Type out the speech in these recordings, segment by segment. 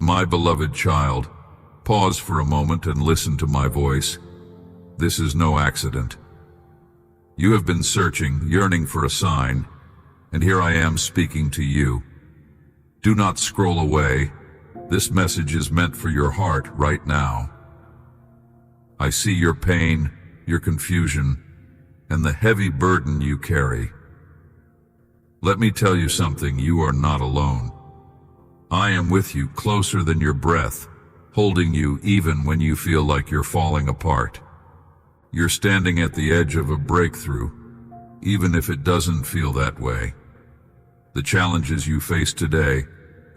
My beloved child, pause for a moment and listen to my voice. This is no accident. You have been searching, yearning for a sign, and here I am speaking to you. Do not scroll away. This message is meant for your heart right now. I see your pain, your confusion, and the heavy burden you carry. Let me tell you something, you are not alone. I am with you, closer than your breath, holding you even when you feel like you're falling apart. You're standing at the edge of a breakthrough, even if it doesn't feel that way. The challenges you face today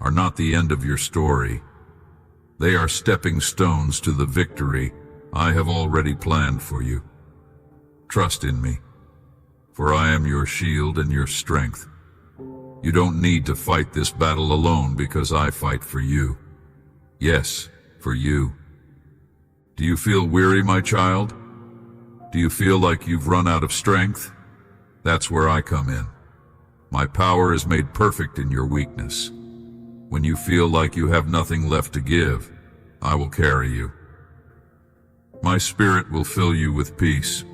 are not the end of your story. They are stepping stones to the victory I have already planned for you. Trust in me, for I am your shield and your strength. You don't need to fight this battle alone because I fight for you. Yes, for you. Do you feel weary, my child? Do you feel like you've run out of strength? That's where I come in. My power is made perfect in your weakness. When you feel like you have nothing left to give, I will carry you. My spirit will fill you with peace,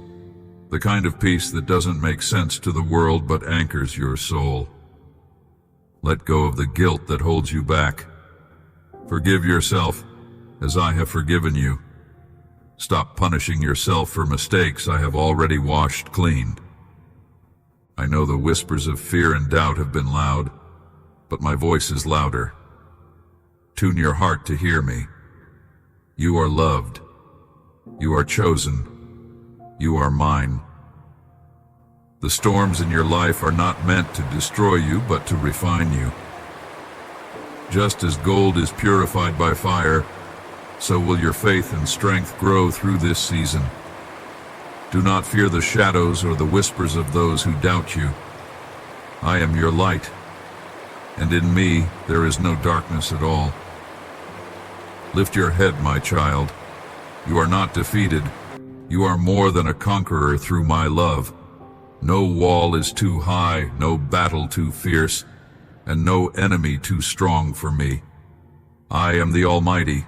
the kind of peace that doesn't make sense to the world but anchors your soul. Let go of the guilt that holds you back. Forgive yourself as I have forgiven you. Stop punishing yourself for mistakes I have already washed clean. I know the whispers of fear and doubt have been loud, but my voice is louder. Tune your heart to hear me. You are loved. You are chosen. You are mine. The storms in your life are not meant to destroy you, but to refine you. Just as gold is purified by fire, so will your faith and strength grow through this season. Do not fear the shadows or the whispers of those who doubt you. I am your light, and in me there is no darkness at all. Lift your head, my child. You are not defeated. You are more than a conqueror through my love. No wall is too high, no battle too fierce, and no enemy too strong for me. I am the Almighty,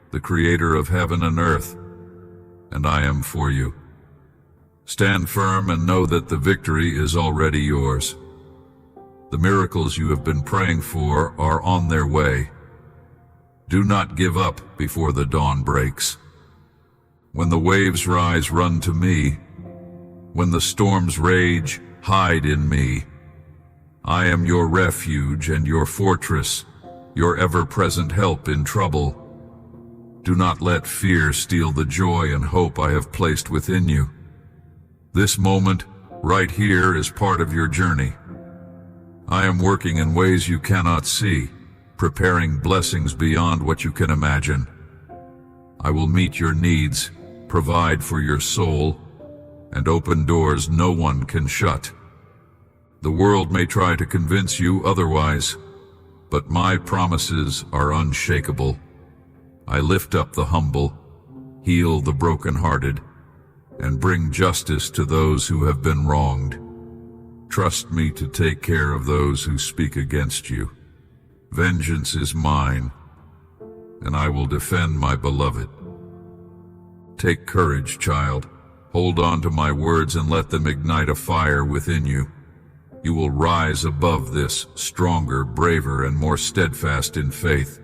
the Creator of heaven and earth, and I am for you. Stand firm and know that the victory is already yours. The miracles you have been praying for are on their way. Do not give up before the dawn breaks. When the waves rise, run to me. When the storms rage, hide in me. I am your refuge and your fortress, your ever-present help in trouble. Do not let fear steal the joy and hope I have placed within you. This moment, right here, is part of your journey. I am working in ways you cannot see, preparing blessings beyond what you can imagine. I will meet your needs, provide for your soul, and open doors no one can shut. The world may try to convince you otherwise, but my promises are unshakable. I lift up the humble, heal the brokenhearted, and bring justice to those who have been wronged. Trust me to take care of those who speak against you. Vengeance is mine, and I will defend my beloved. Take courage, child. Hold on to my words and let them ignite a fire within you. You will rise above this, stronger, braver, and more steadfast in faith.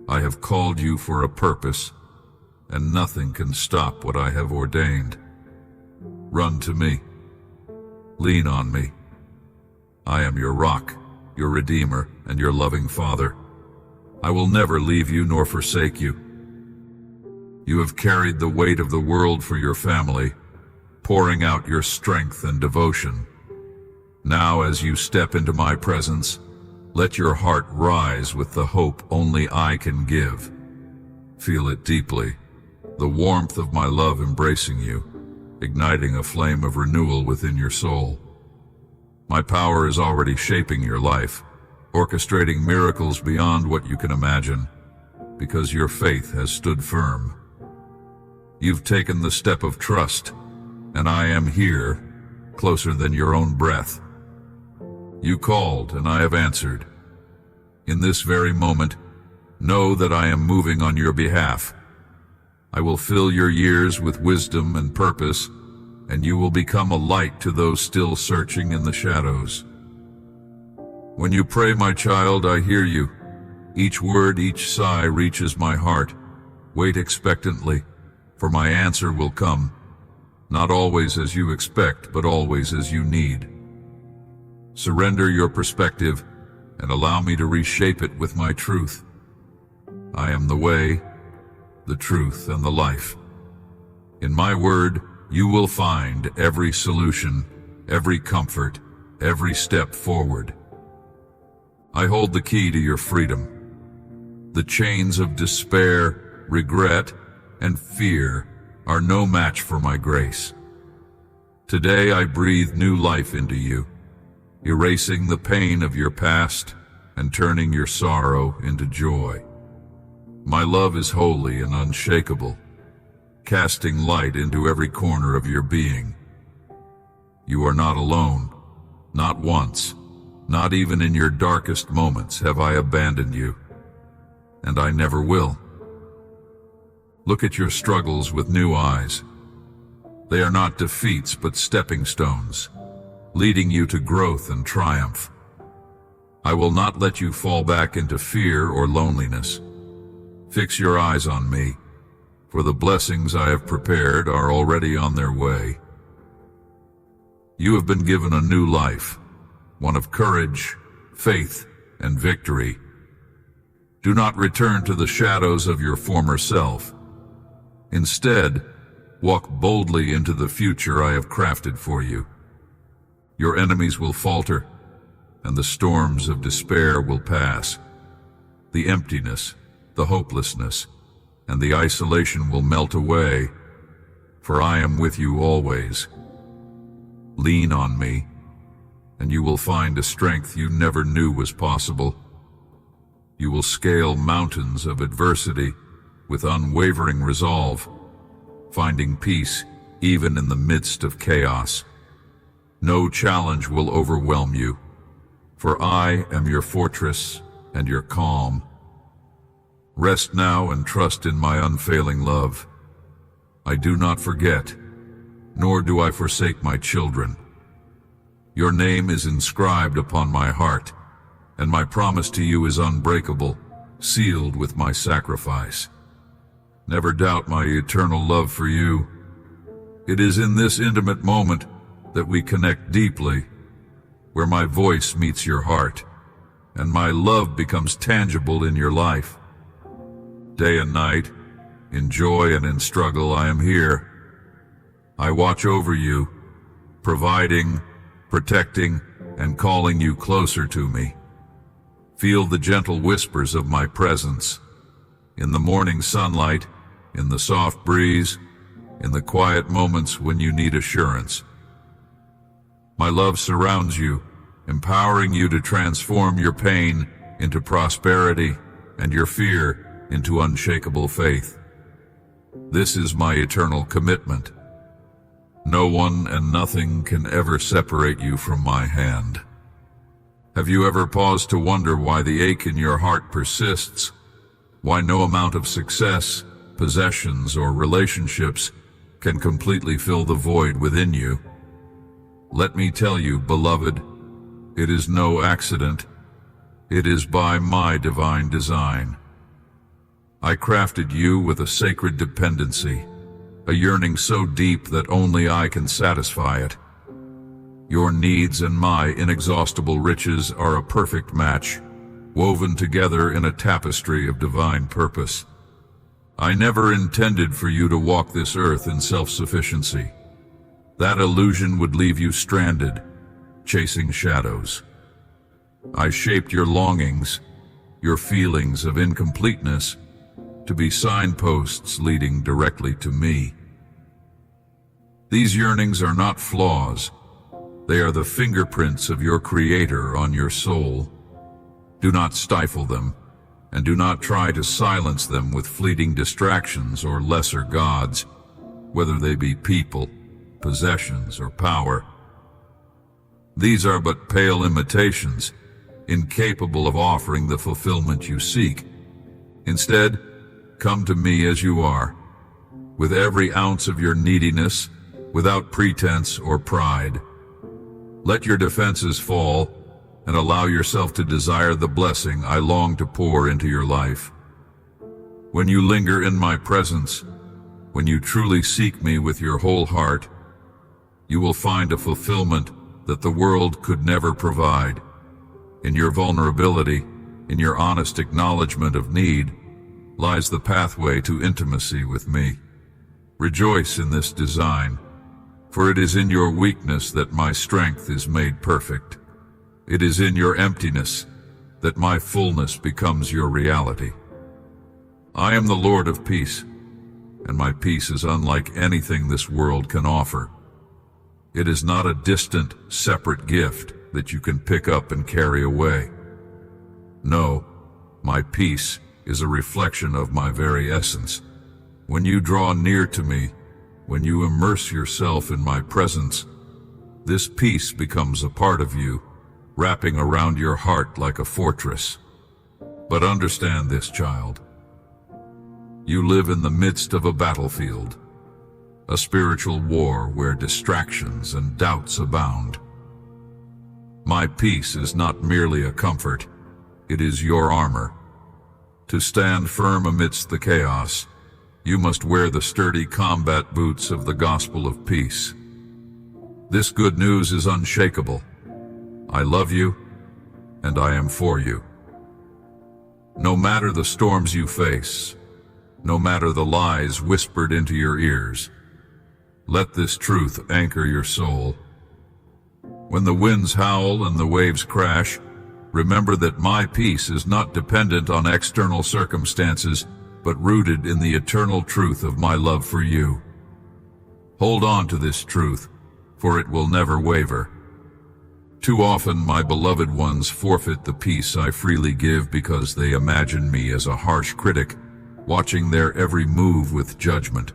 I have called you for a purpose, and nothing can stop what I have ordained. Run to me. Lean on me. I am your rock, your Redeemer, and your loving Father. I will never leave you nor forsake you. You have carried the weight of the world for your family, pouring out your strength and devotion. Now, as you step into my presence, let your heart rise with the hope only I can give. Feel it deeply, the warmth of my love embracing you, igniting a flame of renewal within your soul. My power is already shaping your life, orchestrating miracles beyond what you can imagine, because your faith has stood firm. You've taken the step of trust, and I am here, closer than your own breath. You called, and I have answered. In this very moment, know that I am moving on your behalf. I will fill your years with wisdom and purpose, and you will become a light to those still searching in the shadows. When you pray, my child, I hear you. Each word, each sigh reaches my heart. Wait expectantly, for my answer will come, not always as you expect, but always as you need. Surrender your perspective and allow me to reshape it with my truth. I am the way, the truth, and the life. In my word, you will find every solution, every comfort, every step forward. I hold the key to your freedom. The chains of despair, regret, and fear are no match for my grace. Today I breathe new life into you, erasing the pain of your past and turning your sorrow into joy. My love is holy and unshakable, casting light into every corner of your being. You are not alone, not once, not even in your darkest moments have I abandoned you, and I never will. Look at your struggles with new eyes. They are not defeats but stepping stones, leading you to growth and triumph. I will not let you fall back into fear or loneliness. Fix your eyes on me, for the blessings I have prepared are already on their way. You have been given a new life, one of courage, faith, and victory. Do not return to the shadows of your former self. Instead, walk boldly into the future I have crafted for you. Your enemies will falter, and the storms of despair will pass. The emptiness, the hopelessness, and the isolation will melt away, for I am with you always. Lean on me, and you will find a strength you never knew was possible. You will scale mountains of adversity with unwavering resolve, finding peace even in the midst of chaos. No challenge will overwhelm you, for I am your fortress and your calm. Rest now and trust in my unfailing love. I do not forget, nor do I forsake my children. Your name is inscribed upon my heart, and my promise to you is unbreakable, sealed with my sacrifice. Never doubt my eternal love for you. It is in this intimate moment that we connect deeply, where my voice meets your heart, and my love becomes tangible in your life. Day and night, in joy and in struggle, I am here. I watch over you, providing, protecting, and calling you closer to me. Feel the gentle whispers of my presence. In the morning sunlight, in the soft breeze, in the quiet moments when you need assurance. My love surrounds you, empowering you to transform your pain into prosperity and your fear into unshakable faith. This is my eternal commitment. No one and nothing can ever separate you from my hand. Have you ever paused to wonder why the ache in your heart persists? Why no amount of success, possessions, or relationships can completely fill the void within you? Let me tell you, beloved, it is no accident. It is by my divine design. I crafted you with a sacred dependency, a yearning so deep that only I can satisfy it. Your needs and my inexhaustible riches are a perfect match, woven together in a tapestry of divine purpose. I never intended for you to walk this earth in self-sufficiency. That illusion would leave you stranded, chasing shadows. I shaped your longings, your feelings of incompleteness, to be signposts leading directly to me. These yearnings are not flaws. They are the fingerprints of your Creator on your soul. Do not stifle them, and do not try to silence them with fleeting distractions or lesser gods, whether they be people, possessions, or power. These are but pale imitations, incapable of offering the fulfillment you seek. Instead, come to me as you are, with every ounce of your neediness, without pretense or pride. Let your defenses fall and allow yourself to desire the blessing I long to pour into your life. When you linger in my presence, when you truly seek me with your whole heart, you will find a fulfillment that the world could never provide. In your vulnerability, in your honest acknowledgement of need, lies the pathway to intimacy with me. Rejoice in this design, for it is in your weakness that my strength is made perfect. It is in your emptiness that my fullness becomes your reality. I am the Lord of peace, and my peace is unlike anything this world can offer. It is not a distant, separate gift that you can pick up and carry away. No, my peace is a reflection of my very essence. When you draw near to me, when you immerse yourself in my presence, this peace becomes a part of you, wrapping around your heart like a fortress. But understand this, child. You live in the midst of a battlefield, a spiritual war where distractions and doubts abound. My peace is not merely a comfort, it is your armor. To stand firm amidst the chaos, you must wear the sturdy combat boots of the gospel of peace. This good news is unshakable. I love you, and I am for you. No matter the storms you face, no matter the lies whispered into your ears, let this truth anchor your soul. When the winds howl and the waves crash, remember that my peace is not dependent on external circumstances, but rooted in the eternal truth of my love for you. Hold on to this truth, for it will never waver. Too often my beloved ones forfeit the peace I freely give because they imagine me as a harsh critic, watching their every move with judgment.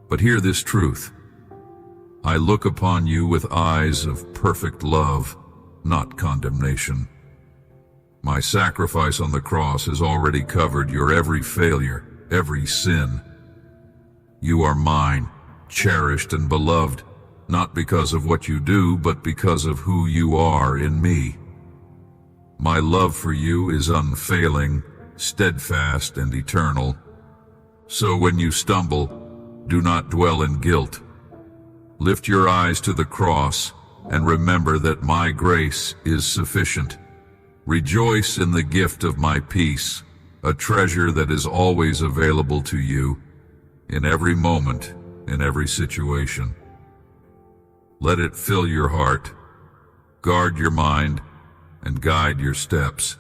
But hear this truth. I look upon you with eyes of perfect love, not condemnation. My sacrifice on the cross has already covered your every failure, every sin. You are mine, cherished and beloved, not because of what you do, but because of who you are in me. My love for you is unfailing, steadfast, and eternal. So when you stumble, do not dwell in guilt. Lift your eyes to the cross and remember that my grace is sufficient. Rejoice in the gift of my peace, a treasure that is always available to you, in every moment, in every situation. Let it fill your heart, guard your mind, and guide your steps.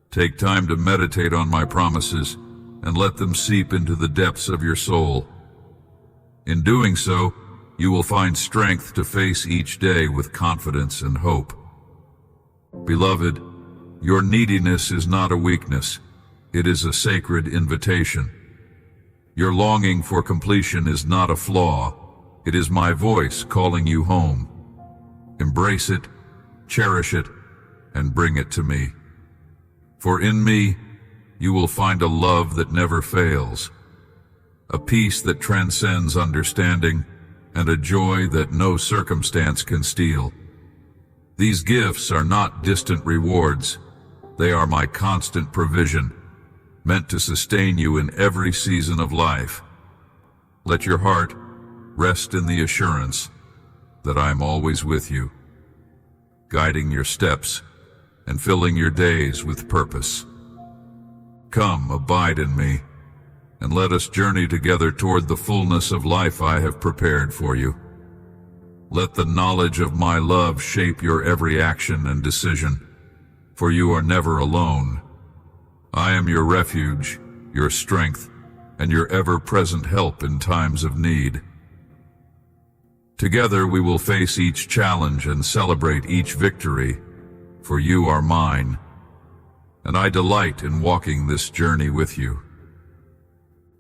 Take time to meditate on my promises and let them seep into the depths of your soul. In doing so, you will find strength to face each day with confidence and hope. Beloved, your neediness is not a weakness. It is a sacred invitation. Your longing for completion is not a flaw. It is my voice calling you home. Embrace it, cherish it, and bring it to me. For in me, you will find a love that never fails, a peace that transcends understanding, and a joy that no circumstance can steal. These gifts are not distant rewards. They are my constant provision, meant to sustain you in every season of life. Let your heart rest in the assurance that I am always with you, guiding your steps and filling your days with purpose. Come, abide in me, and let us journey together toward the fullness of life I have prepared for you. Let the knowledge of my love shape your every action and decision, for you are never alone. I am your refuge, your strength, and your ever-present help in times of need. Together we will face each challenge and celebrate each victory, for you are mine, and I delight in walking this journey with you.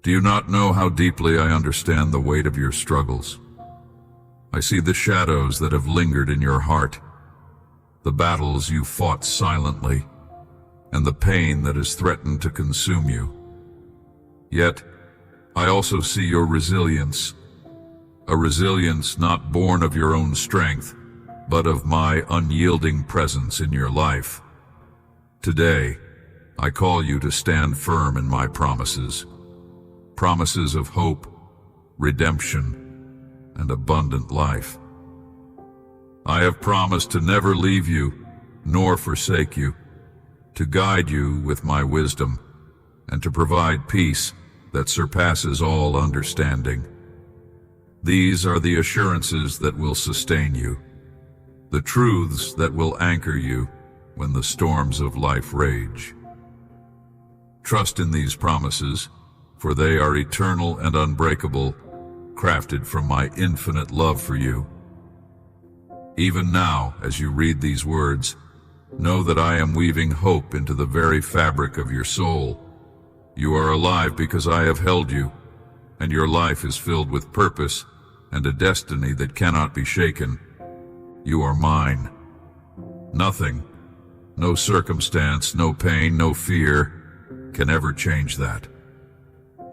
Do you not know how deeply I understand the weight of your struggles? I see the shadows that have lingered in your heart, the battles you fought silently, and the pain that has threatened to consume you. Yet, I also see your resilience, a resilience not born of your own strength, but of my unyielding presence in your life. Today, I call you to stand firm in my promises, promises of hope, redemption, and abundant life. I have promised to never leave you, nor forsake you, to guide you with my wisdom, and to provide peace that surpasses all understanding. These are the assurances that will sustain you, the truths that will anchor you when the storms of life rage. Trust in these promises, for they are eternal and unbreakable, crafted from my infinite love for you. Even now, as you read these words, know that I am weaving hope into the very fabric of your soul. You are alive because I have held you, and your life is filled with purpose and a destiny that cannot be shaken. You are mine. Nothing, no circumstance, no pain, no fear can ever change that.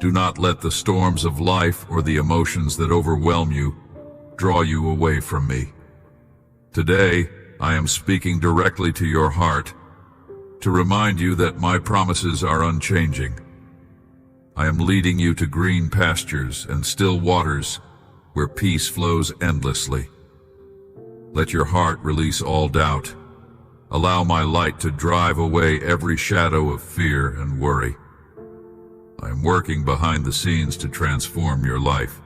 Do not let the storms of life or the emotions that overwhelm you draw you away from me. Today, I am speaking directly to your heart to remind you that my promises are unchanging. I am leading you to green pastures and still waters where peace flows endlessly. Let your heart release all doubt. Allow my light to drive away every shadow of fear and worry. I am working behind the scenes to transform your life,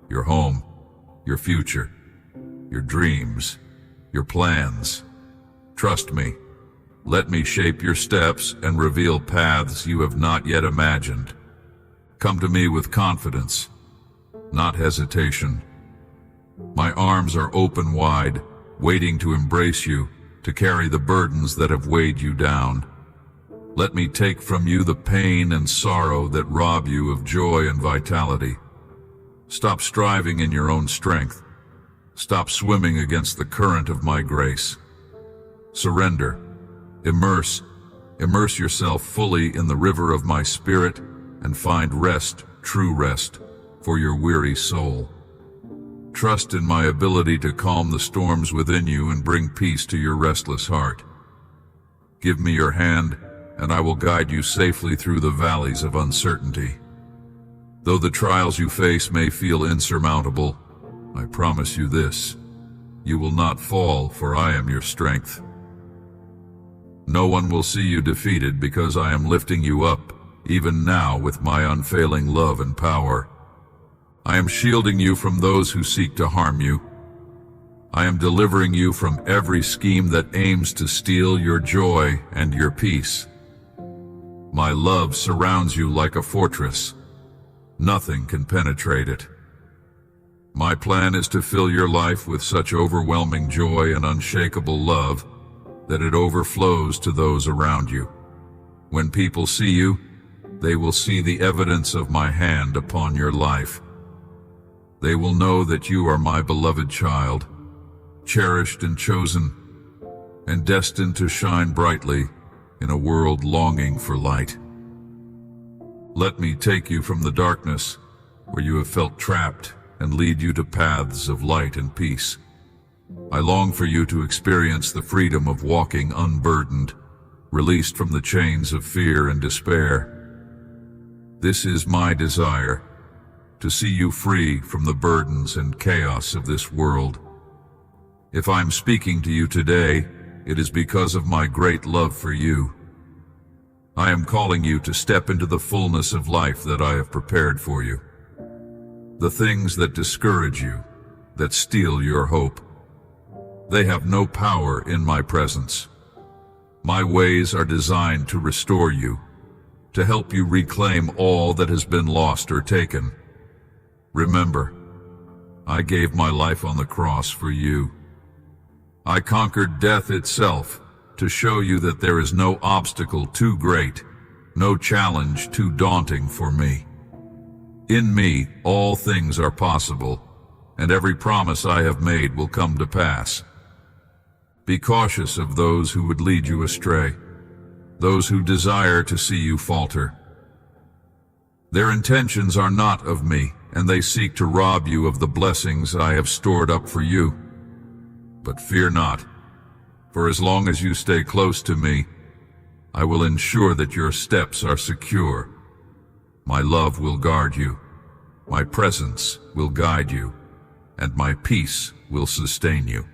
your home, your future, your dreams, your plans. Trust me. Let me shape your steps and reveal paths you have not yet imagined. Come to me with confidence, not hesitation. My arms are open wide, waiting to embrace you, to carry the burdens that have weighed you down. Let me take from you the pain and sorrow that rob you of joy and vitality. Stop striving in your own strength. Stop swimming against the current of my grace. Surrender. Immerse yourself fully in the river of my spirit and find rest, true rest, for your weary soul. Trust in my ability to calm the storms within you and bring peace to your restless heart. Give me your hand, and I will guide you safely through the valleys of uncertainty. Though the trials you face may feel insurmountable, I promise you this: you will not fall, for I am your strength. No one will see you defeated because I am lifting you up, even now, with my unfailing love and power. I am shielding you from those who seek to harm you. I am delivering you from every scheme that aims to steal your joy and your peace. My love surrounds you like a fortress. Nothing can penetrate it. My plan is to fill your life with such overwhelming joy and unshakable love that it overflows to those around you. When people see you, they will see the evidence of my hand upon your life. They will know that you are my beloved child, cherished and chosen, and destined to shine brightly in a world longing for light. Let me take you from the darkness where you have felt trapped and lead you to paths of light and peace. I long for you to experience the freedom of walking unburdened, released from the chains of fear and despair. This is my desire, to see you free from the burdens and chaos of this world. If I'm speaking to you today, it is because of my great love for you. I am calling you to step into the fullness of life that I have prepared for you. The things that discourage you, that steal your hope, they have no power in my presence. My ways are designed to restore you, to help you reclaim all that has been lost or taken. Remember, I gave my life on the cross for you. I conquered death itself to show you that there is no obstacle too great, no challenge too daunting for me. In me, all things are possible, and every promise I have made will come to pass. Be cautious of those who would lead you astray. those who desire to see you falter. Their intentions are not of me, and they seek to rob you of the blessings I have stored up for you. But fear not, for as long as you stay close to me, I will ensure that your steps are secure. My love will guard you, my presence will guide you, and my peace will sustain you.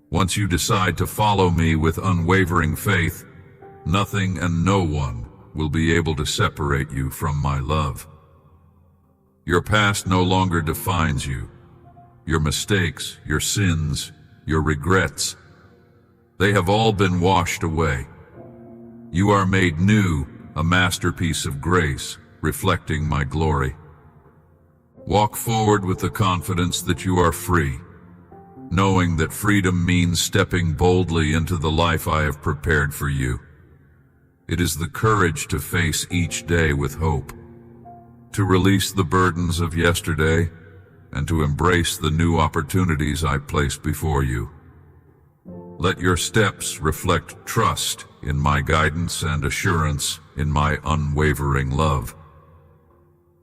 Once you decide to follow me with unwavering faith, nothing and no one will be able to separate you from my love. Your past no longer defines you. Your mistakes, your sins, your regrets, they have all been washed away. You are made new, a masterpiece of grace, reflecting my glory. Walk forward with the confidence that you are free, knowing that freedom means stepping boldly into the life I have prepared for you. It is the courage to face each day with hope, to release the burdens of yesterday, and to embrace the new opportunities I place before you. Let your steps reflect trust in my guidance and assurance in my unwavering love.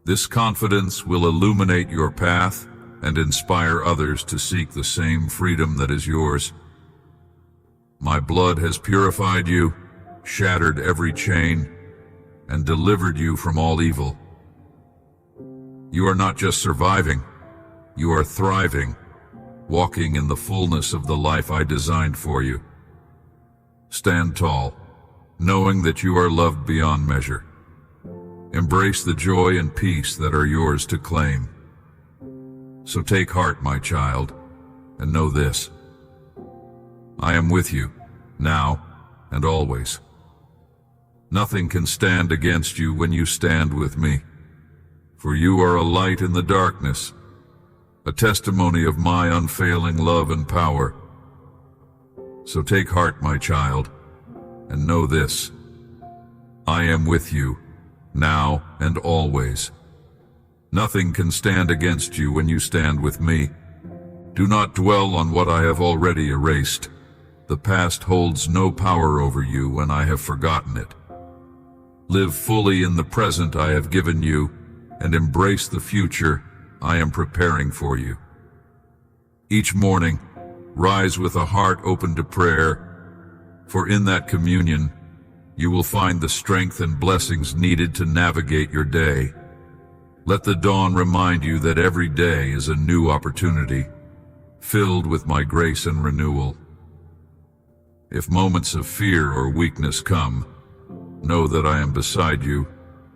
This confidence will illuminate your path and inspire others to seek the same freedom that is yours. My blood has purified you, shattered every chain, and delivered you from all evil. You are not just surviving, you are thriving, walking in the fullness of the life I designed for you. Stand tall, knowing that you are loved beyond measure. Embrace the joy and peace that are yours to claim. So take heart, my child, and know this: I am with you, now and always. Nothing can stand against you when you stand with me, for you are a light in the darkness, a testimony of my unfailing love and power. So take heart, my child, and know this: I am with you, now and always. Nothing can stand against you when you stand with me. Do not dwell on what I have already erased. The past holds no power over you when I have forgotten it. Live fully in the present I have given you, and embrace the future I am preparing for you. Each morning, rise with a heart open to prayer, for in that communion, you will find the strength and blessings needed to navigate your day. Let the dawn remind you that every day is a new opportunity, filled with my grace and renewal. If moments of fear or weakness come, know that I am beside you,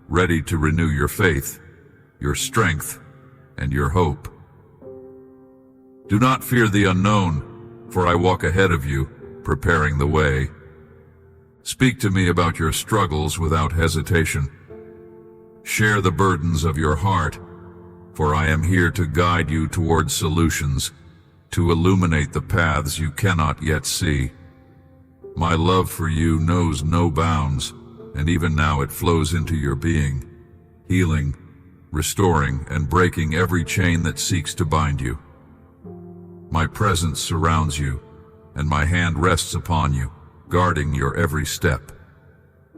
ready to renew your faith, your strength, and your hope. Do not fear the unknown, for I walk ahead of you, preparing the way. Speak to me about your struggles without hesitation. Share the burdens of your heart, for I am here to guide you towards solutions, to illuminate the paths you cannot yet see. My love for you knows no bounds, and even now it flows into your being, healing, restoring, and breaking every chain that seeks to bind you. My presence surrounds you, and my hand rests upon you, guarding your every step.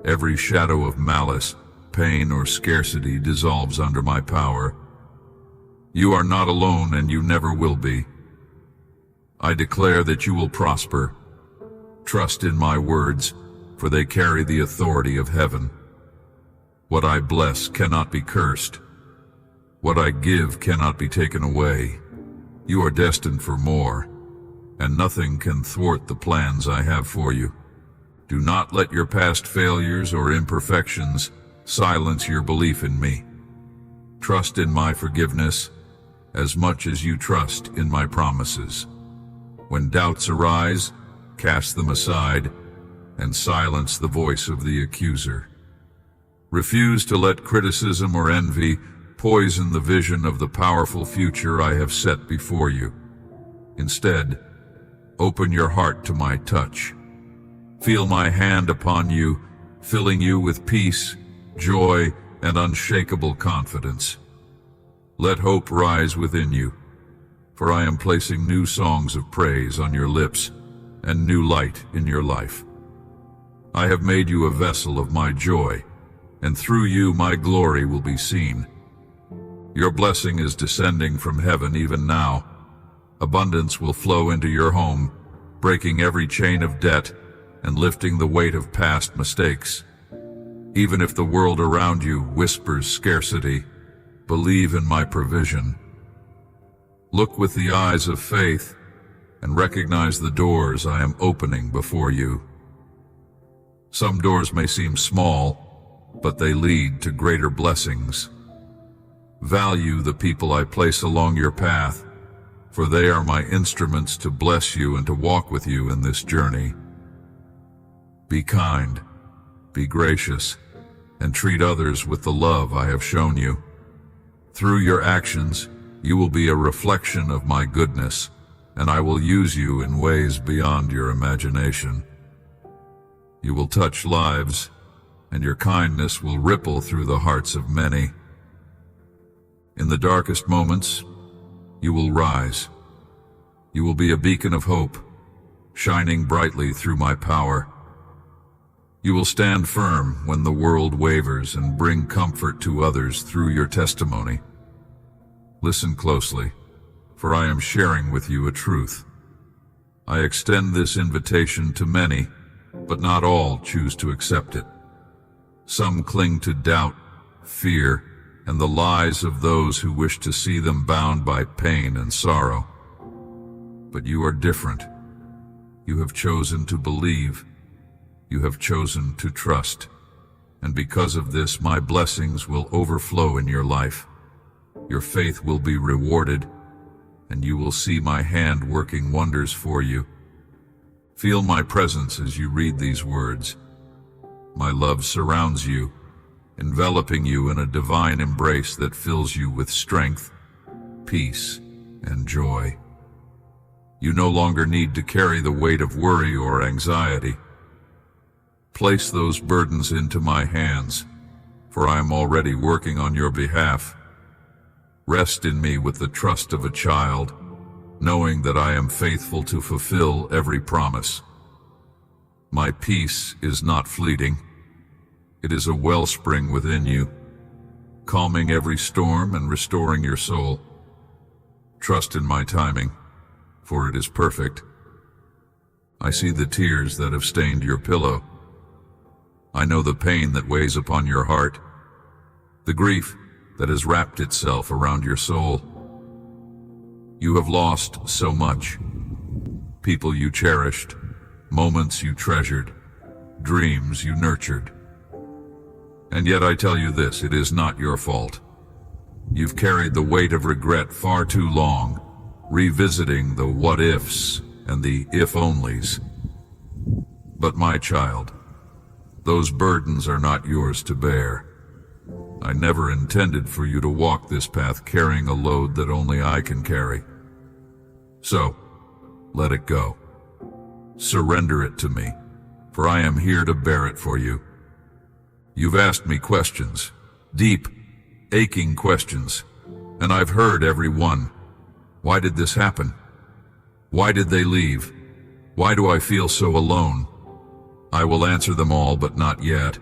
Every shadow of malice, pain, or scarcity dissolves under my power. You are not alone, and you never will be. I declare that you will prosper. Trust in my words, for they carry the authority of heaven. What I bless cannot be cursed. What I give cannot be taken away. You are destined for more, and nothing can thwart the plans I have for you. Do not let your past failures or imperfections silence your belief in me. Trust in my forgiveness as much as you trust in my promises. When doubts arise, cast them aside and silence the voice of the accuser. Refuse to let criticism or envy poison the vision of the powerful future I have set before you. Instead, open your heart to my touch. Feel my hand upon you, filling you with peace, joy, and unshakable confidence. Let hope rise within you, for I am placing new songs of praise on your lips and new light in your life. I have made you a vessel of my joy, and through you my glory will be seen. Your blessing is descending from heaven even now. Abundance will flow into your home, breaking every chain of debt and lifting the weight of past mistakes. Even if the world around you whispers scarcity, believe in my provision. Look with the eyes of faith and recognize the doors I am opening before you. Some doors may seem small, but they lead to greater blessings. Value the people I place along your path, for they are my instruments to bless you and to walk with you in this journey. Be kind, be gracious, and treat others with the love I have shown you. Through your actions, you will be a reflection of my goodness, and I will use you in ways beyond your imagination. You will touch lives, and your kindness will ripple through the hearts of many. In the darkest moments, you will rise. You will be a beacon of hope, shining brightly through my power. You will stand firm when the world wavers and bring comfort to others through your testimony. Listen closely, for I am sharing with you a truth. I extend this invitation to many, but not all choose to accept it. Some cling to doubt, fear, and the lies of those who wish to see them bound by pain and sorrow. But you are different. You have chosen to believe. You have chosen to trust. And because of this, my blessings will overflow in your life. Your faith will be rewarded, and you will see my hand working wonders for you. Feel my presence as you read these words. My love surrounds you, enveloping you in a divine embrace that fills you with strength, peace, and joy. You no longer need to carry the weight of worry or anxiety. Place those burdens into my hands, for I am already working on your behalf. Rest in me with the trust of a child, knowing that I am faithful to fulfill every promise. My peace is not fleeting. It is a wellspring within you, calming every storm and restoring your soul. Trust in my timing, for it is perfect. I see the tears that have stained your pillow. I know the pain that weighs upon your heart, the grief that has wrapped itself around your soul. You have lost so much. People you cherished, moments you treasured, dreams you nurtured. And yet I tell you this, it is not your fault. You've carried the weight of regret far too long, revisiting the what-ifs and the if-onlys. But my child, those burdens are not yours to bear. I never intended for you to walk this path carrying a load that only I can carry. So, let it go. Surrender it to me, for I am here to bear it for you. You've asked me questions, deep, aching questions, and I've heard every one. Why did this happen? Why did they leave? Why do I feel so alone? I will answer them all, but not yet.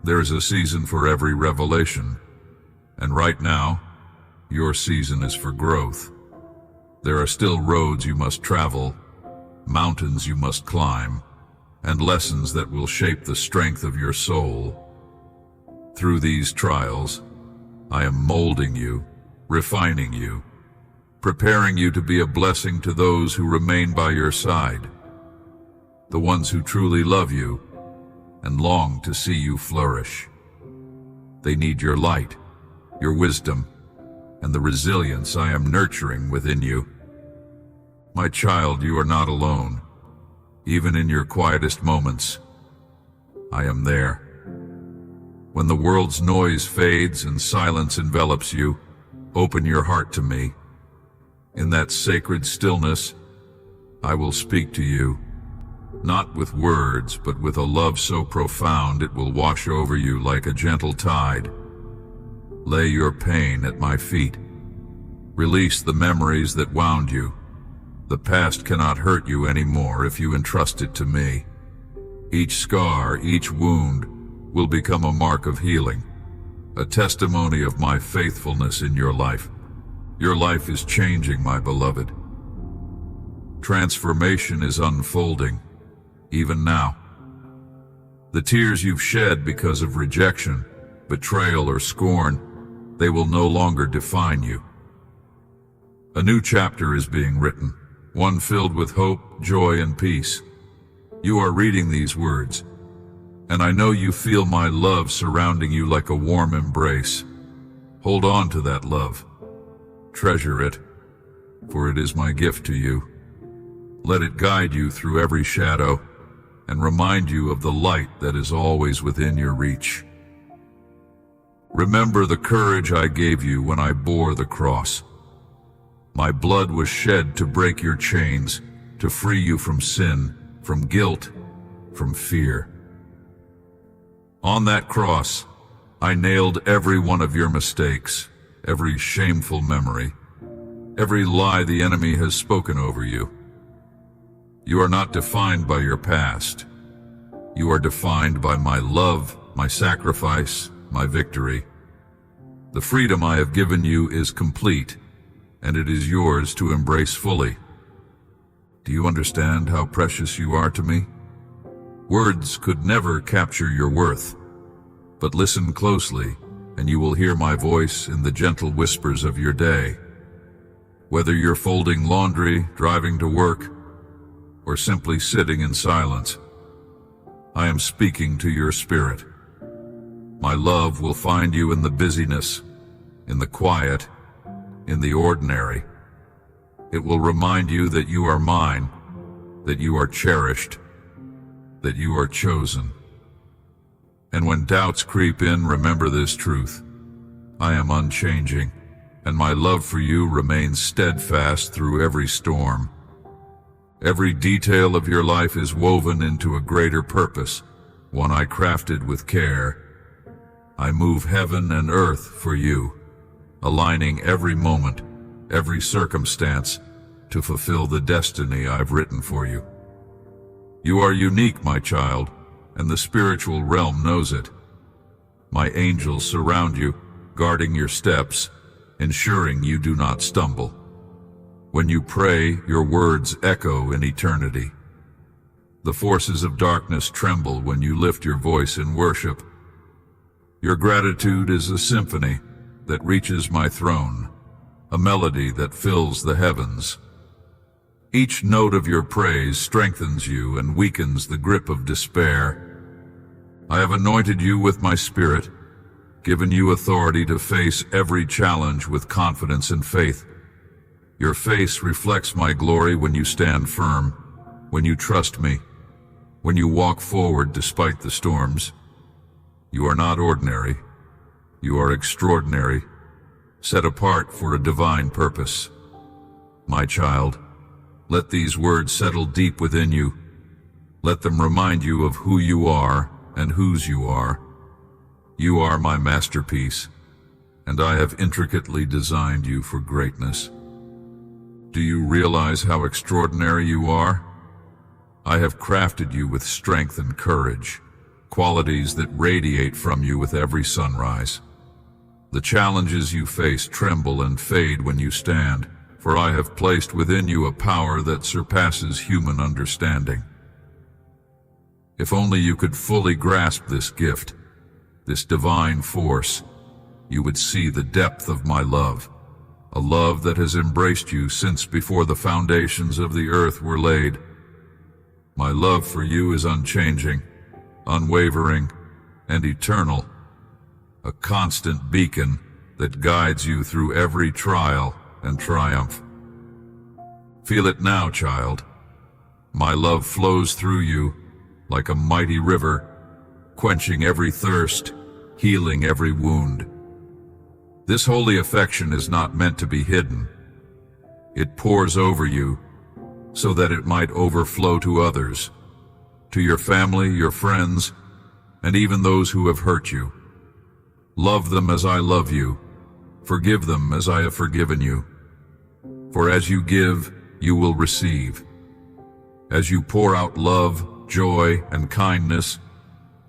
There is a season for every revelation, and right now, your season is for growth. There are still roads you must travel, mountains you must climb, and lessons that will shape the strength of your soul. Through these trials, I am molding you, refining you, preparing you to be a blessing to those who remain by your side, the ones who truly love you and long to see you flourish. They need your light, your wisdom, and the resilience I am nurturing within you. My child, you are not alone. Even in your quietest moments, I am there. When the world's noise fades and silence envelops you, open your heart to me. In that sacred stillness, I will speak to you, not with words, but with a love so profound it will wash over you like a gentle tide. Lay your pain at my feet. Release the memories that wound you. The past cannot hurt you anymore if you entrust it to me. Each scar, each wound will become a mark of healing, a testimony of my faithfulness in your life. Your life is changing, my beloved. Transformation is unfolding, even now. The tears you've shed because of rejection, betrayal, or scorn, they will no longer define you. A new chapter is being written, one filled with hope, joy, and peace. You are reading these words, and I know you feel my love surrounding you like a warm embrace. Hold on to that love. Treasure it, for it is my gift to you. Let it guide you through every shadow and remind you of the light that is always within your reach. Remember the courage I gave you when I bore the cross. My blood was shed to break your chains, to free you from sin, from guilt, from fear. On that cross, I nailed every one of your mistakes, every shameful memory, every lie the enemy has spoken over you. You are not defined by your past. You are defined by my love, my sacrifice, my victory. The freedom I have given you is complete, and it is yours to embrace fully. Do you understand how precious you are to me? Words could never capture your worth, but listen closely, and you will hear my voice in the gentle whispers of your day. Whether you're folding laundry, driving to work, or simply sitting in silence, I am speaking to your spirit. My love will find you in the busyness, in the quiet, in the ordinary. It will remind you that you are mine, that you are cherished, that you are chosen. And when doubts creep in, remember this truth. I am unchanging, and my love for you remains steadfast through every storm. Every detail of your life is woven into a greater purpose, one I crafted with care. I move heaven and earth for you, aligning every moment, every circumstance, to fulfill the destiny I've written for you. You are unique, my child, and the spiritual realm knows it. My angels surround you, guarding your steps, ensuring you do not stumble. When you pray, your words echo in eternity. The forces of darkness tremble when you lift your voice in worship. Your gratitude is a symphony that reaches my throne, a melody that fills the heavens. Each note of your praise strengthens you and weakens the grip of despair. I have anointed you with my spirit, given you authority to face every challenge with confidence and faith. Your face reflects my glory when you stand firm, when you trust me, when you walk forward despite the storms. You are not ordinary. You are extraordinary, set apart for a divine purpose. My child, let these words settle deep within you. Let them remind you of who you are and whose you are. You are my masterpiece, and I have intricately designed you for greatness. Do you realize how extraordinary you are? I have crafted you with strength and courage, qualities that radiate from you with every sunrise. The challenges you face tremble and fade when you stand, for I have placed within you a power that surpasses human understanding. If only you could fully grasp this gift, this divine force, you would see the depth of my love. A love that has embraced you since before the foundations of the earth were laid. My love for you is unchanging, unwavering, and eternal, a constant beacon that guides you through every trial and triumph. Feel it now, child. My love flows through you like a mighty river, quenching every thirst, healing every wound. This holy affection is not meant to be hidden. It pours over you so that it might overflow to others, to your family, your friends, and even those who have hurt you. Love them as I love you. Forgive them as I have forgiven you. For as you give, you will receive. As you pour out love, joy, and kindness,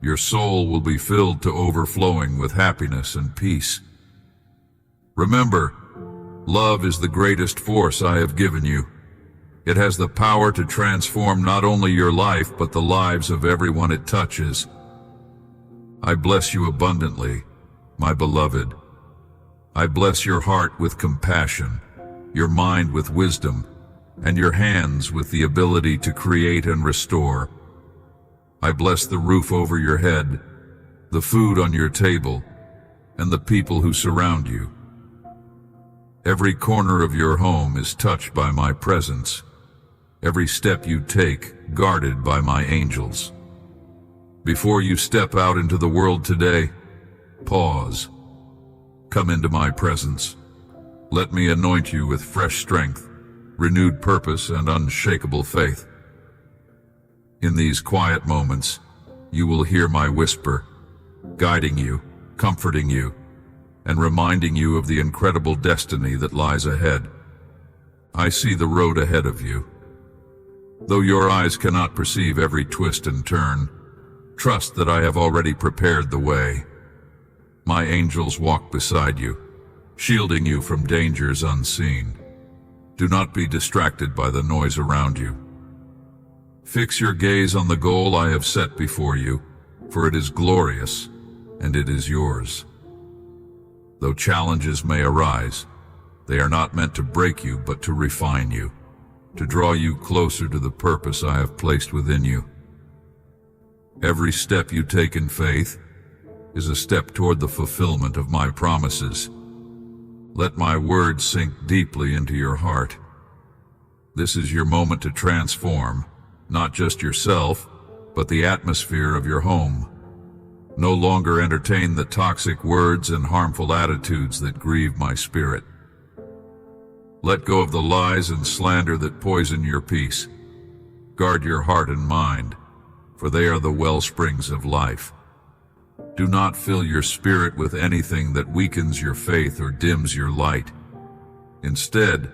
your soul will be filled to overflowing with happiness and peace. Remember, love is the greatest force I have given you. It has the power to transform not only your life, but the lives of everyone it touches. I bless you abundantly, my beloved. I bless your heart with compassion, your mind with wisdom, and your hands with the ability to create and restore. I bless the roof over your head, the food on your table, and the people who surround you. Every corner of your home is touched by my presence. Every step you take, guarded by my angels. Before you step out into the world today, pause. Come into my presence. Let me anoint you with fresh strength, renewed purpose, and unshakable faith. In these quiet moments, you will hear my whisper, guiding you, comforting you, and reminding you of the incredible destiny that lies ahead. I see the road ahead of you. Though your eyes cannot perceive every twist and turn, trust that I have already prepared the way. My angels walk beside you, shielding you from dangers unseen. Do not be distracted by the noise around you. Fix your gaze on the goal I have set before you, for it is glorious, and it is yours. Though challenges may arise, they are not meant to break you, but to refine you, to draw you closer to the purpose I have placed within you. Every step you take in faith is a step toward the fulfillment of my promises. Let my words sink deeply into your heart. This is your moment to transform, not just yourself, but the atmosphere of your home. No longer entertain the toxic words and harmful attitudes that grieve my spirit. Let go of the lies and slander that poison your peace. Guard your heart and mind, for they are the well springs of life. Do not fill your spirit with anything that weakens your faith or dims your light. Instead,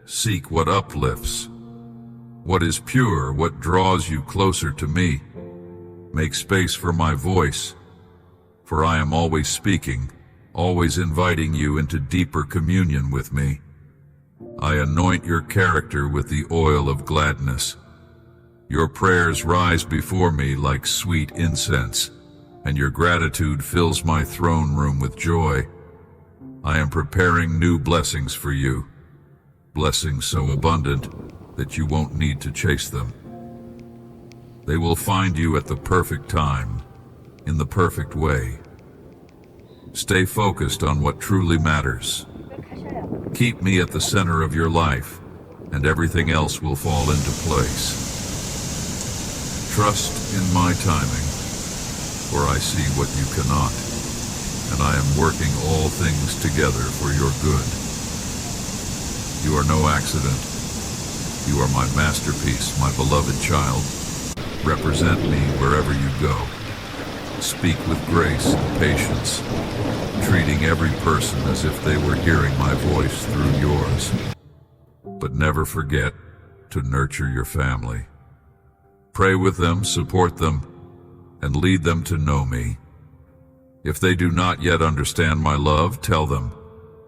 seek what uplifts, what is pure, what draws you closer to me. Make space for my voice, for I am always speaking, always inviting you into deeper communion with me. I anoint your character with the oil of gladness. Your prayers rise before me like sweet incense, and your gratitude fills my throne room with joy. I am preparing new blessings for you, blessings so abundant that you won't need to chase them. They will find you at the perfect time, in the perfect way. Stay focused on what truly matters. Keep me at the center of your life, and everything else will fall into place. Trust in my timing, for I see what you cannot, and I am working all things together for your good. You are no accident. You are my masterpiece, my beloved child. Represent me wherever you go. Speak with grace and patience, treating every person as if they were hearing my voice through yours. But never forget to nurture your family. Pray with them, support them, and lead them to know me. If they do not yet understand my love, tell them.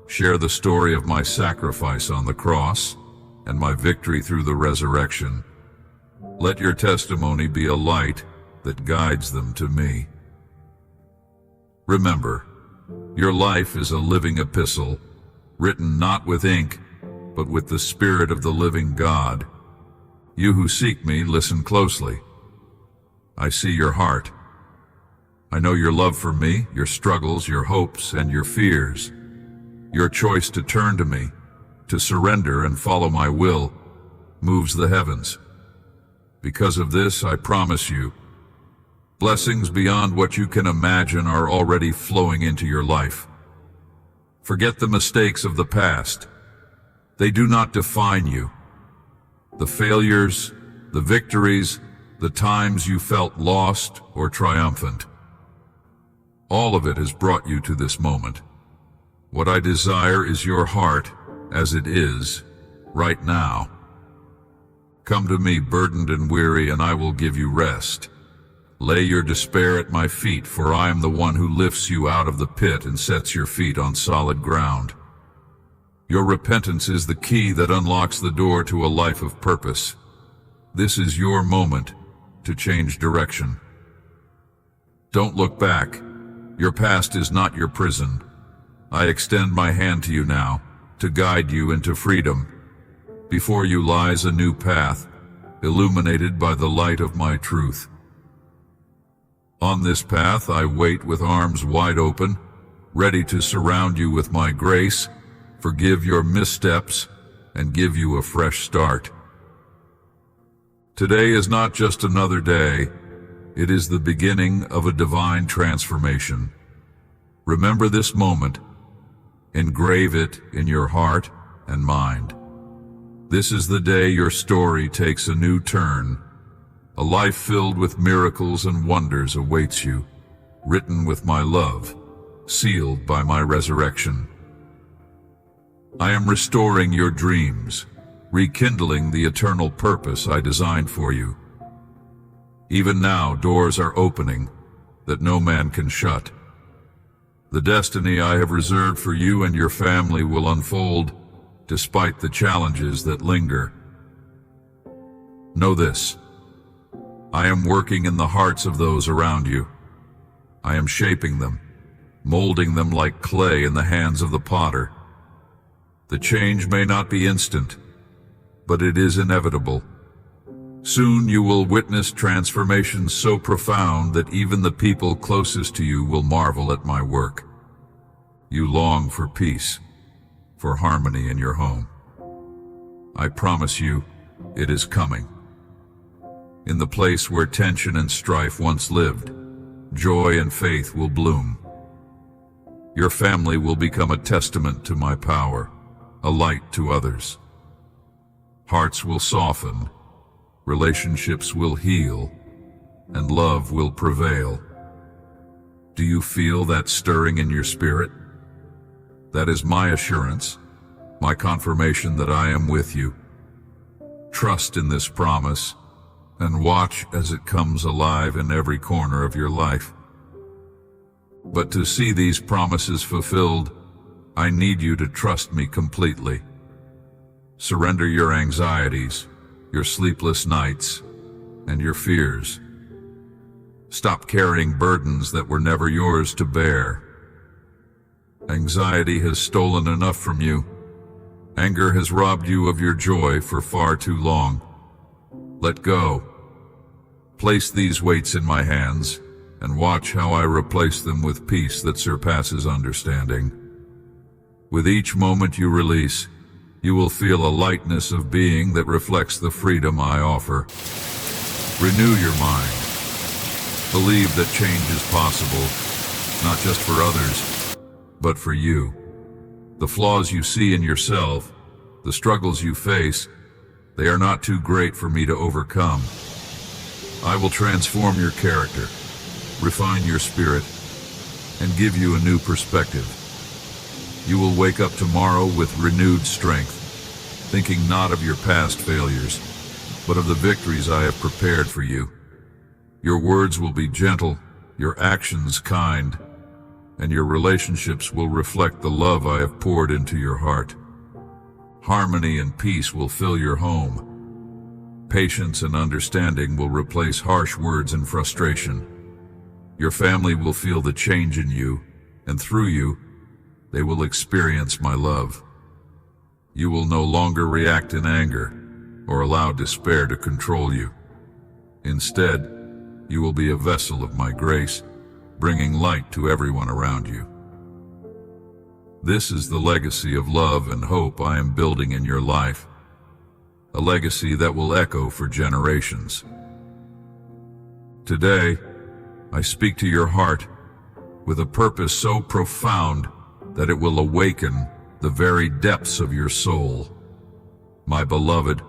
Share the story of my sacrifice on the cross and my victory through the resurrection. Let your testimony be a light that guides them to me. Remember, your life is a living epistle, written not with ink, but with the Spirit of the living God. You who seek me, listen closely. I see your heart. I know your love for me, your struggles, your hopes, and your fears. Your choice to turn to me, to surrender and follow my will, moves the heavens. Because of this, I promise you, blessings beyond what you can imagine are already flowing into your life. Forget the mistakes of the past. They do not define you. The failures, the victories, the times you felt lost or triumphant. All of it has brought you to this moment. What I desire is your heart as it is right now. Come to me burdened and weary, and I will give you rest. Lay your despair at my feet, for I am the one who lifts you out of the pit and sets your feet on solid ground. Your repentance is the key that unlocks the door to a life of purpose. This is your moment to change direction. Don't look back. Your past is not your prison. I extend my hand to you now to guide you into freedom. Before you lies a new path, illuminated by the light of my truth. On this path I wait with arms wide open, ready to surround you with my grace, forgive your missteps, and give you a fresh start. Today is not just another day, it is the beginning of a divine transformation. Remember this moment, engrave it in your heart and mind. This is the day your story takes a new turn. A life filled with miracles and wonders awaits you, written with my love, sealed by my resurrection. I am restoring your dreams, rekindling the eternal purpose I designed for you. Even now, doors are opening that no man can shut. The destiny I have reserved for you and your family will unfold despite the challenges that linger. Know this. I am working in the hearts of those around you. I am shaping them, molding them like clay in the hands of the potter. The change may not be instant, but it is inevitable. Soon you will witness transformations so profound that even the people closest to you will marvel at my work. You long for peace, for harmony in your home. I promise you, it is coming. In the place where tension and strife once lived, joy and faith will bloom. Your family will become a testament to my power, a light to others. Hearts will soften, relationships will heal, and love will prevail. Do you feel that stirring in your spirit? That is my assurance, my confirmation that I am with you. Trust in this promise, and watch as it comes alive in every corner of your life. But to see these promises fulfilled, I need you to trust me completely. Surrender your anxieties, your sleepless nights, and your fears. Stop carrying burdens that were never yours to bear. Anxiety has stolen enough from you. Anger has robbed you of your joy for far too long. Let go. Place these weights in my hands, and watch how I replace them with peace that surpasses understanding. With each moment you release, you will feel a lightness of being that reflects the freedom I offer. Renew your mind. Believe that change is possible, not just for others, but for you. The flaws you see in yourself, the struggles you face, they are not too great for me to overcome. I will transform your character, refine your spirit, and give you a new perspective. You will wake up tomorrow with renewed strength, thinking not of your past failures, but of the victories I have prepared for you. Your words will be gentle, your actions kind, and your relationships will reflect the love I have poured into your heart. Harmony and peace will fill your home. Patience and understanding will replace harsh words and frustration. Your family will feel the change in you, and through you, they will experience my love. You will no longer react in anger or allow despair to control you. Instead, you will be a vessel of my grace, bringing light to everyone around you. This is the legacy of love and hope I am building in your life, a legacy that will echo for generations. Today, I speak to your heart with a purpose so profound that it will awaken the very depths of your soul. My beloved,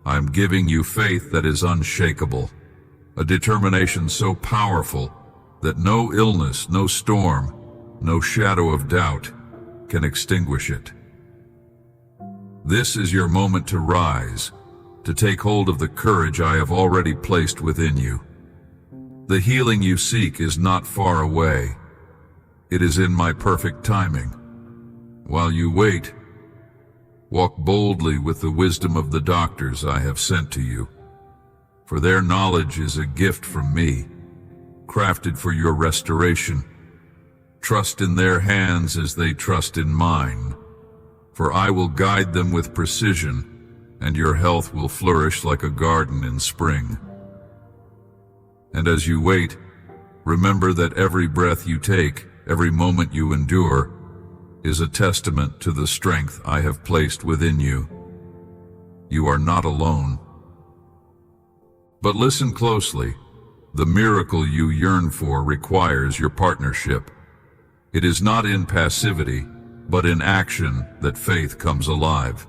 I am giving you faith that is unshakable, a determination so powerful that no illness, no storm, no shadow of doubt can extinguish it. This is your moment to rise, to take hold of the courage I have already placed within you. The healing you seek is not far away. It is in my perfect timing. While you wait, walk boldly with the wisdom of the doctors I have sent to you, for their knowledge is a gift from me, crafted for your restoration. Trust in their hands as they trust in mine, for I will guide them with precision, and your health will flourish like a garden in spring. And as you wait, remember that every breath you take, every moment you endure, is a testament to the strength I have placed within you. You are not alone. But listen closely. The miracle you yearn for requires your partnership. It is not in passivity, but in action that faith comes alive.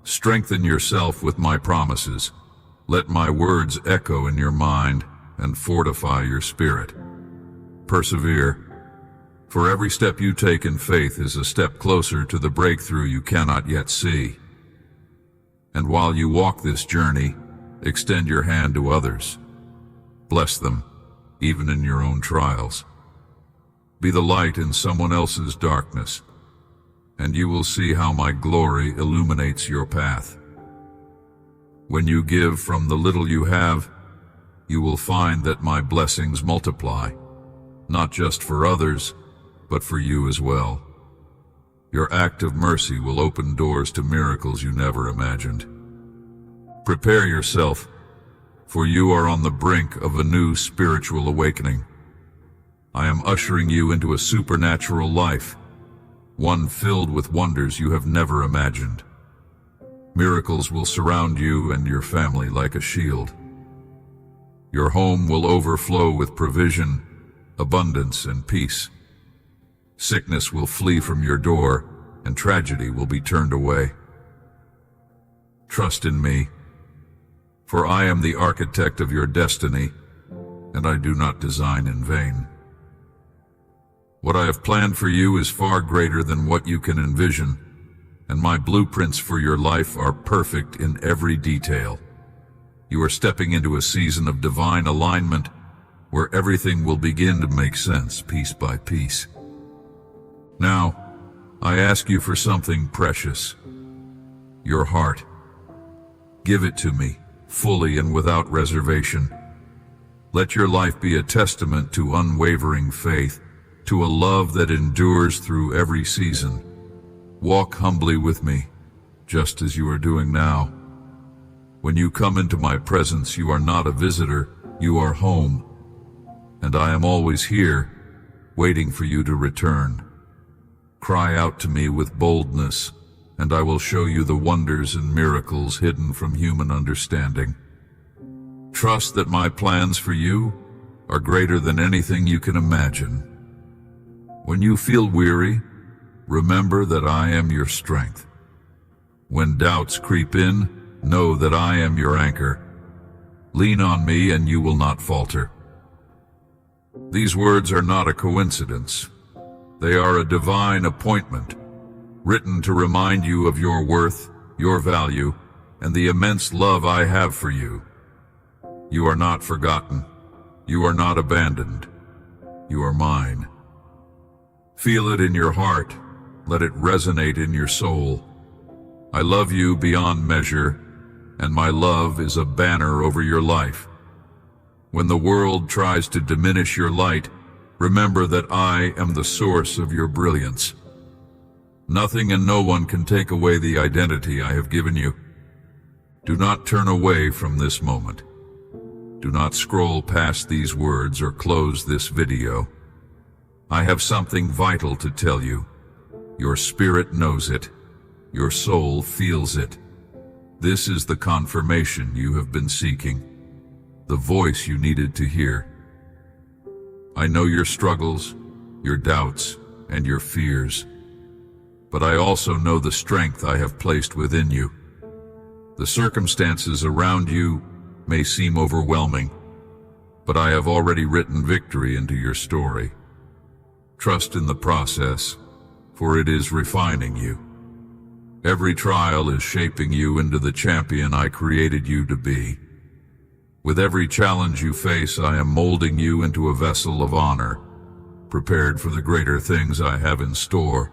Strengthen yourself with my promises. Let my words echo in your mind and fortify your spirit. Persevere, for every step you take in faith is a step closer to the breakthrough you cannot yet see. And while you walk this journey, extend your hand to others. Bless them, even in your own trials. Be the light in someone else's darkness, and you will see how my glory illuminates your path. When you give from the little you have, you will find that my blessings multiply, not just for others, but for you as well. Your act of mercy will open doors to miracles you never imagined. Prepare yourself, for you are on the brink of a new spiritual awakening. I am ushering you into a supernatural life, one filled with wonders you have never imagined. Miracles will surround you and your family like a shield. Your home will overflow with provision, abundance, and peace. Sickness will flee from your door, and tragedy will be turned away. Trust in me, for I am the architect of your destiny, and I do not design in vain. What I have planned for you is far greater than what you can envision, and my blueprints for your life are perfect in every detail. You are stepping into a season of divine alignment where everything will begin to make sense piece by piece. Now, I ask you for something precious. Your heart. Give it to me, fully and without reservation. Let your life be a testament to unwavering faith, to a love that endures through every season. Walk humbly with me, just as you are doing now. When you come into my presence, you are not a visitor, you are home. And I am always here, waiting for you to return. Cry out to me with boldness, and I will show you the wonders and miracles hidden from human understanding. Trust that my plans for you are greater than anything you can imagine. When you feel weary, remember that I am your strength. When doubts creep in, know that I am your anchor. Lean on me and you will not falter. These words are not a coincidence. They are a divine appointment, written to remind you of your worth, your value, and the immense love I have for you. You are not forgotten. You are not abandoned. You are mine. Feel it in your heart. Let it resonate in your soul. I love you beyond measure, and my love is a banner over your life. When the world tries to diminish your light, remember that I am the source of your brilliance. Nothing and no one can take away the identity I have given you. Do not turn away from this moment. Do not scroll past these words or close this video. I have something vital to tell you. Your spirit knows it. Your soul feels it. This is the confirmation you have been seeking, the voice you needed to hear. I know your struggles, your doubts, and your fears, but I also know the strength I have placed within you. The circumstances around you may seem overwhelming, but I have already written victory into your story. Trust in the process, for it is refining you. Every trial is shaping you into the champion I created you to be. With every challenge you face, I am molding you into a vessel of honor, prepared for the greater things I have in store.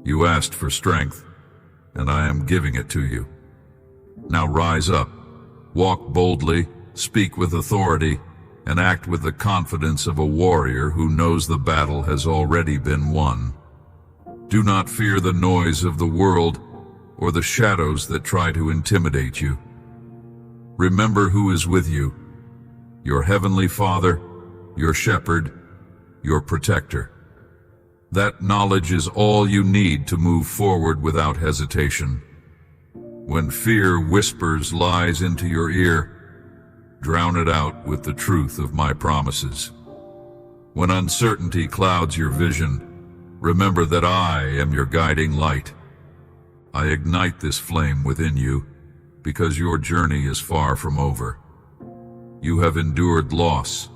You asked for strength, and I am giving it to you. Now rise up, walk boldly, speak with authority, and act with the confidence of a warrior who knows the battle has already been won. Do not fear the noise of the world or the shadows that try to intimidate you. Remember who is with you, your heavenly Father, your shepherd, your protector. That knowledge is all you need to move forward without hesitation. When fear whispers lies into your ear, drown it out with the truth of my promises. When uncertainty clouds your vision, remember that I am your guiding light. I ignite this flame within you because your journey is far from over. You have endured loss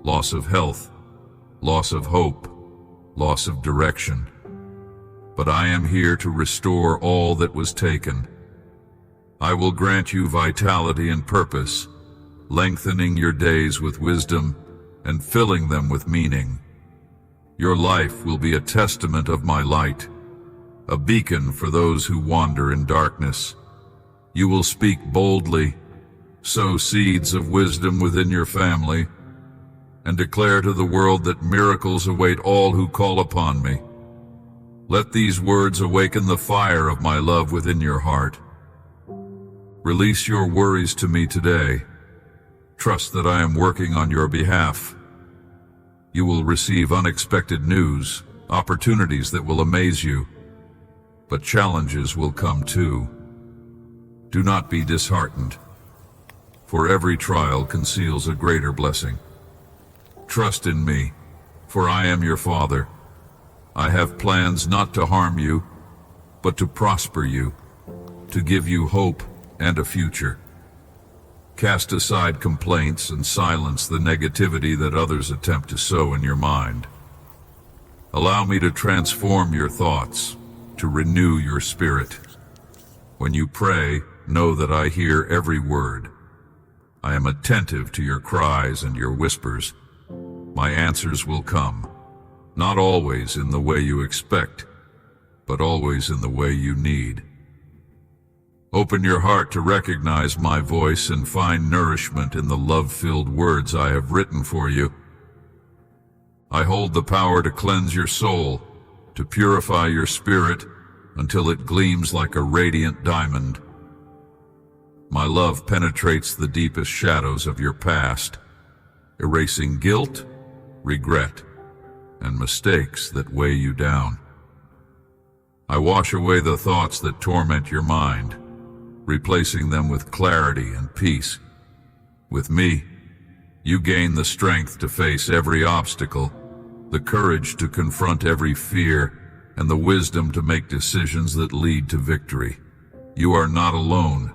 of health, loss of hope, loss of direction. But I am here to restore all that was taken. I will grant you vitality and purpose, lengthening your days with wisdom and filling them with meaning. Your life will be a testament of my light, a beacon for those who wander in darkness. You will speak boldly, sow seeds of wisdom within your family, and declare to the world that miracles await all who call upon me. Let these words awaken the fire of my love within your heart. Release your worries to me today. Trust that I am working on your behalf. You will receive unexpected news, opportunities that will amaze you, but challenges will come too. Do not be disheartened, for every trial conceals a greater blessing. Trust in me, for I am your Father. I have plans not to harm you, but to prosper you, to give you hope and a future. Cast aside complaints and silence the negativity that others attempt to sow in your mind. Allow me to transform your thoughts, to renew your spirit. When you pray, know that I hear every word. I am attentive to your cries and your whispers. My answers will come, not always in the way you expect, but always in the way you need. Open your heart to recognize my voice and find nourishment in the love-filled words I have written for you. I hold the power to cleanse your soul, to purify your spirit until it gleams like a radiant diamond. My love penetrates the deepest shadows of your past, erasing guilt, regret, and mistakes that weigh you down. I wash away the thoughts that torment your mind, replacing them with clarity and peace. With me, you gain the strength to face every obstacle, the courage to confront every fear, and the wisdom to make decisions that lead to victory. You are not alone.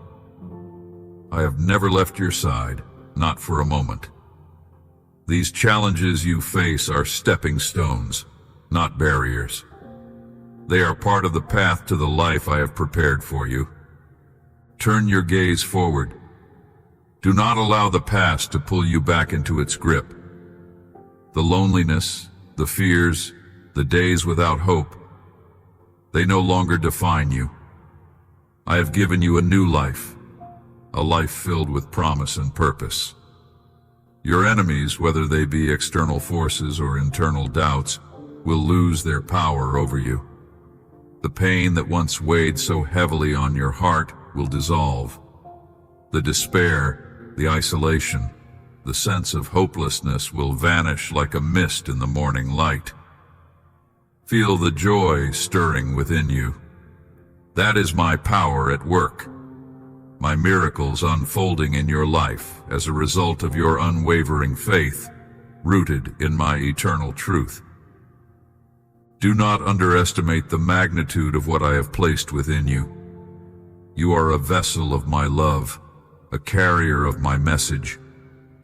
I have never left your side, not for a moment. These challenges you face are stepping stones, not barriers. They are part of the path to the life I have prepared for you. Turn your gaze forward. Do not allow the past to pull you back into its grip. The loneliness, the fears, the days without hope, they no longer define you. I have given you a new life, a life filled with promise and purpose. Your enemies, whether they be external forces or internal doubts, will lose their power over you. The pain that once weighed so heavily on your heart will dissolve. The despair, the isolation, the sense of hopelessness will vanish like a mist in the morning light. Feel the joy stirring within you. That is my power at work, my miracles unfolding in your life as a result of your unwavering faith, rooted in my eternal truth. Do not underestimate the magnitude of what I have placed within you. You are a vessel of my love, a carrier of my message,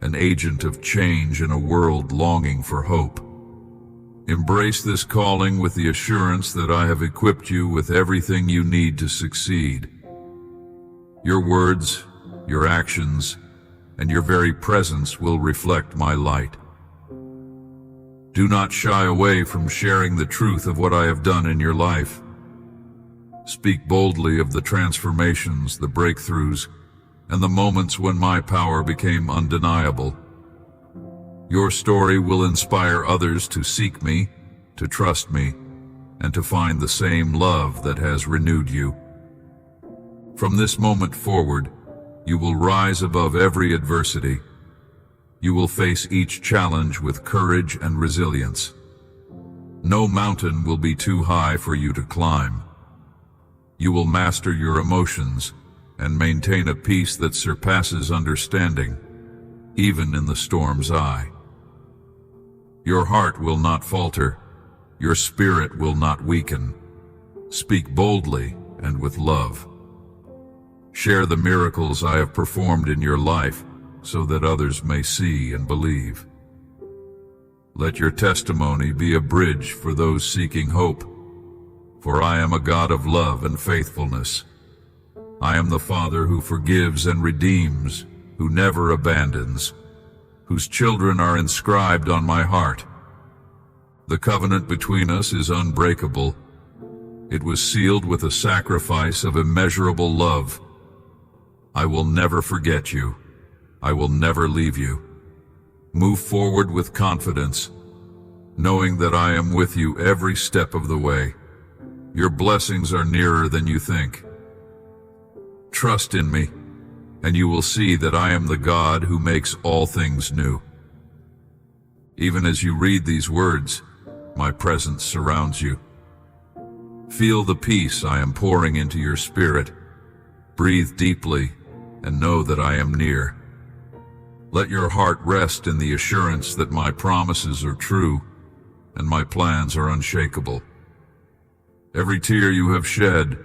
an agent of change in a world longing for hope. Embrace this calling with the assurance that I have equipped you with everything you need to succeed. Your words, your actions, and your very presence will reflect my light. Do not shy away from sharing the truth of what I have done in your life. Speak boldly of the transformations, the breakthroughs, and the moments when my power became undeniable. Your story will inspire others to seek me, to trust me, and to find the same love that has renewed you. From this moment forward, you will rise above every adversity. You will face each challenge with courage and resilience. No mountain will be too high for you to climb. You will master your emotions and maintain a peace that surpasses understanding, even in the storm's eye. Your heart will not falter. Your spirit will not weaken. Speak boldly and with love. Share the miracles I have performed in your life so that others may see and believe. Let your testimony be a bridge for those seeking hope, for I am a God of love and faithfulness. I am the Father who forgives and redeems, who never abandons, whose children are inscribed on my heart. The covenant between us is unbreakable. It was sealed with a sacrifice of immeasurable love. I will never forget you. I will never leave you. Move forward with confidence, knowing that I am with you every step of the way. Your blessings are nearer than you think. Trust in me, and you will see that I am the God who makes all things new. Even as you read these words, my presence surrounds you. Feel the peace I am pouring into your spirit. Breathe deeply and know that I am near. Let your heart rest in the assurance that my promises are true and my plans are unshakable. Every tear you have shed,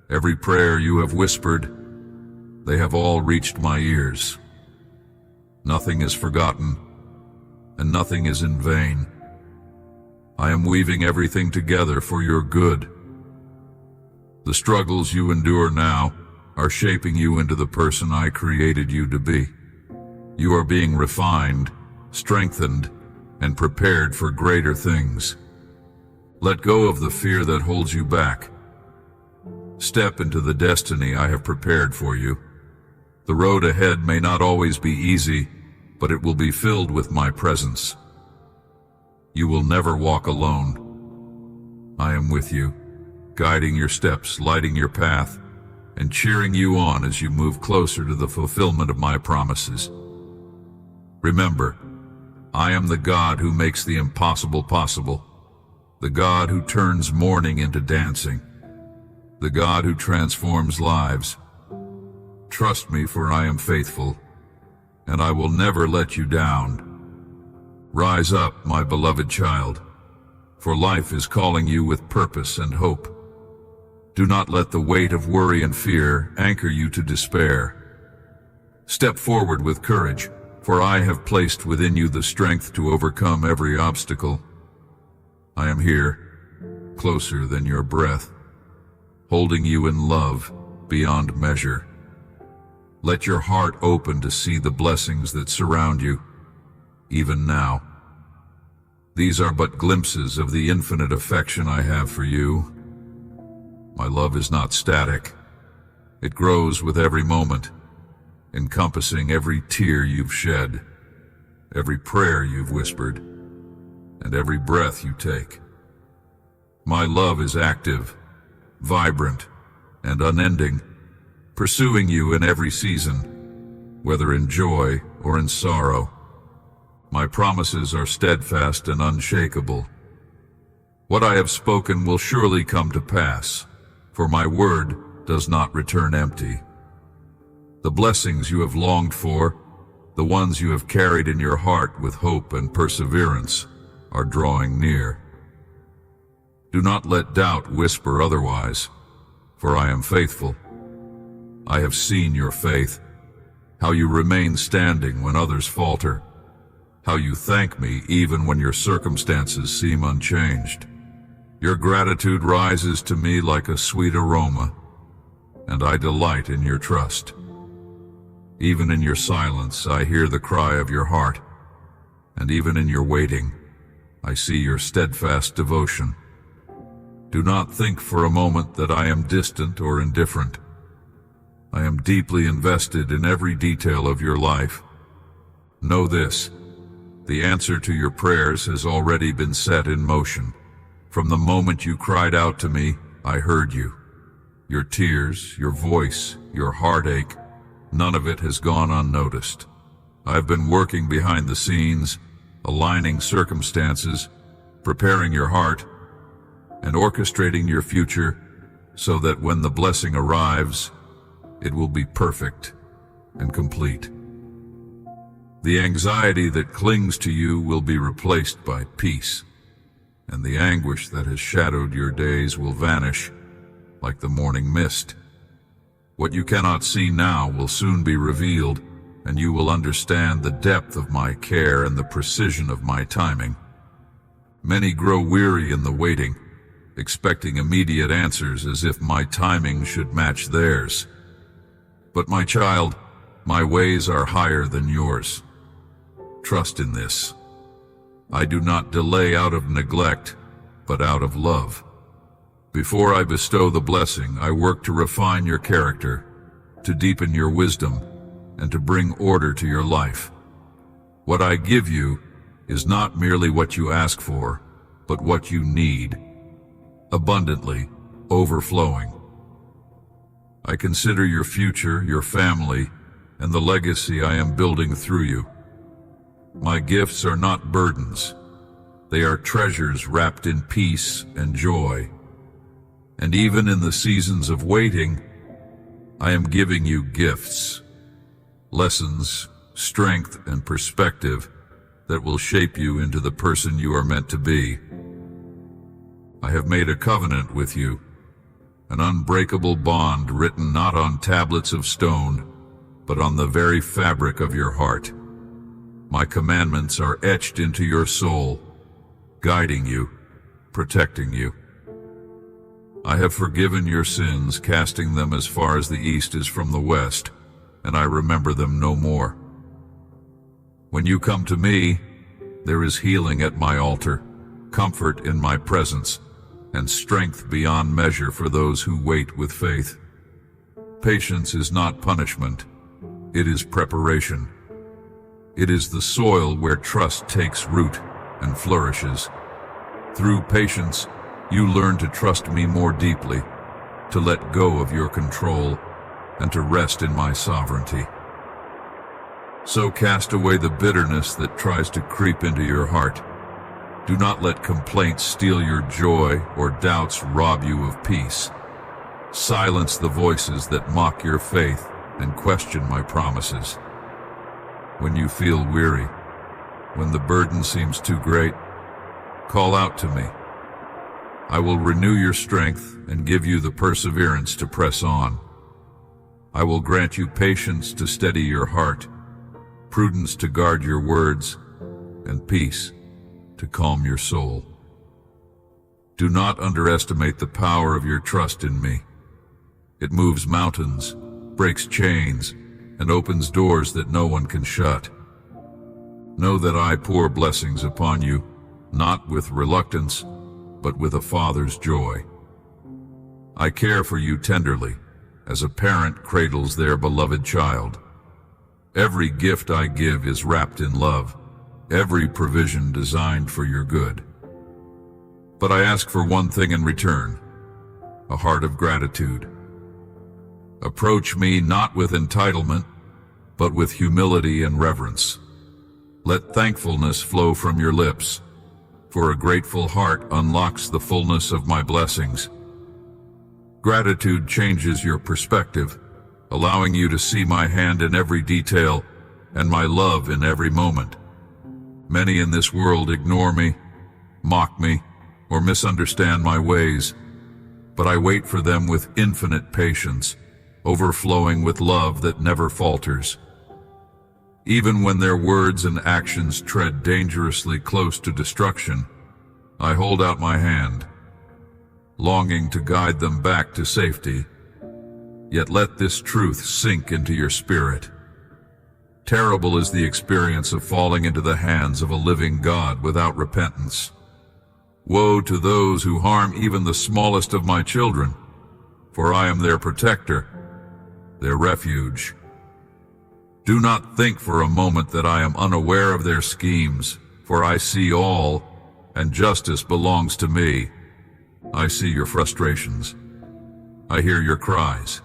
every prayer you have whispered, they have all reached my ears. Nothing is forgotten, and nothing is in vain. I am weaving everything together for your good. The struggles you endure now are shaping you into the person I created you to be. You are being refined, strengthened, and prepared for greater things. Let go of the fear that holds you back. Step into the destiny I have prepared for you. The road ahead may not always be easy, but it will be filled with my presence. You will never walk alone. I am with you, guiding your steps, lighting your path, and cheering you on as you move closer to the fulfillment of my promises. Remember, I am the God who makes the impossible possible, the God who turns mourning into dancing, the God who transforms lives. Trust me, for I am faithful, and I will never let you down. Rise up, my beloved child, for life is calling you with purpose and hope. Do not let the weight of worry and fear anchor you to despair. Step forward with courage, for I have placed within you the strength to overcome every obstacle. I am here, closer than your breath, holding you in love beyond measure. Let your heart open to see the blessings that surround you, even now. These are but glimpses of the infinite affection I have for you. My love is not static. It grows with every moment, encompassing every tear you've shed, every prayer you've whispered, and every breath you take. My love is active, vibrant, and unending, pursuing you in every season, whether in joy or in sorrow. My promises are steadfast and unshakable. What I have spoken will surely come to pass, for my word does not return empty. The blessings you have longed for, the ones you have carried in your heart with hope and perseverance, are drawing near. Do not let doubt whisper otherwise, for I am faithful. I have seen your faith, how you remain standing when others falter. how you thank me even when your circumstances seem unchanged. Your gratitude rises to me like a sweet aroma, and I delight in your trust. Even in your silence, I hear the cry of your heart, and even in your waiting, I see your steadfast devotion. Do not think for a moment that I am distant or indifferent. I am deeply invested in every detail of your life. Know this, the answer to your prayers has already been set in motion. From the moment you cried out to me, I heard you. Your tears, your voice, your heartache, none of it has gone unnoticed. I've been working behind the scenes, aligning circumstances, preparing your heart, and orchestrating your future so that when the blessing arrives, it will be perfect and complete. The anxiety that clings to you will be replaced by peace, and the anguish that has shadowed your days will vanish like the morning mist. What you cannot see now will soon be revealed, and you will understand the depth of my care and the precision of my timing. Many grow weary in the waiting, expecting immediate answers as if my timing should match theirs. But my child, my ways are higher than yours. Trust in this. I do not delay out of neglect, but out of love. Before I bestow the blessing, I work to refine your character, to deepen your wisdom, and to bring order to your life. What I give you is not merely what you ask for, but what you need, abundantly, overflowing. I consider your future, your family, and the legacy I am building through you. My gifts are not burdens. They are treasures wrapped in peace and joy. And even in the seasons of waiting, I am giving you gifts, lessons, strength, and perspective that will shape you into the person you are meant to be. I have made a covenant with you, an unbreakable bond written not on tablets of stone, but on the very fabric of your heart. My commandments are etched into your soul, guiding you, protecting you. I have forgiven your sins, casting them as far as the east is from the west, and I remember them no more. When you come to me, there is healing at my altar, comfort in my presence, and strength beyond measure for those who wait with faith. Patience is not punishment, it is preparation. It is the soil where trust takes root and flourishes. Through patience, you learn to trust me more deeply, to let go of your control, and to rest in my sovereignty. So cast away the bitterness that tries to creep into your heart. Do not let complaints steal your joy or doubts rob you of peace. Silence the voices that mock your faith and question my promises. When you feel weary, when the burden seems too great, call out to me. I will renew your strength and give you the perseverance to press on. I will grant you patience to steady your heart, prudence to guard your words, and peace to calm your soul. Do not underestimate the power of your trust in me. It moves mountains, breaks chains, and opens doors that no one can shut. Know that I pour blessings upon you, not with reluctance, but with a father's joy. I care for you tenderly, as a parent cradles their beloved child. Every gift I give is wrapped in love, every provision designed for your good. But I ask for one thing in return, a heart of gratitude. Approach me not with entitlement, but with humility and reverence. Let thankfulness flow from your lips, for a grateful heart unlocks the fullness of my blessings. Gratitude changes your perspective, allowing you to see my hand in every detail and my love in every moment. Many in this world ignore me, mock me, or misunderstand my ways, but I wait for them with infinite patience, overflowing with love that never falters. Even when their words and actions tread dangerously close to destruction, I hold out my hand, longing to guide them back to safety. Yet let this truth sink into your spirit. Terrible is the experience of falling into the hands of a living God without repentance. Woe to those who harm even the smallest of my children, for I am their protector, their refuge. Do not think for a moment that I am unaware of their schemes, for I see all, and justice belongs to me. I see your frustrations. I hear your cries.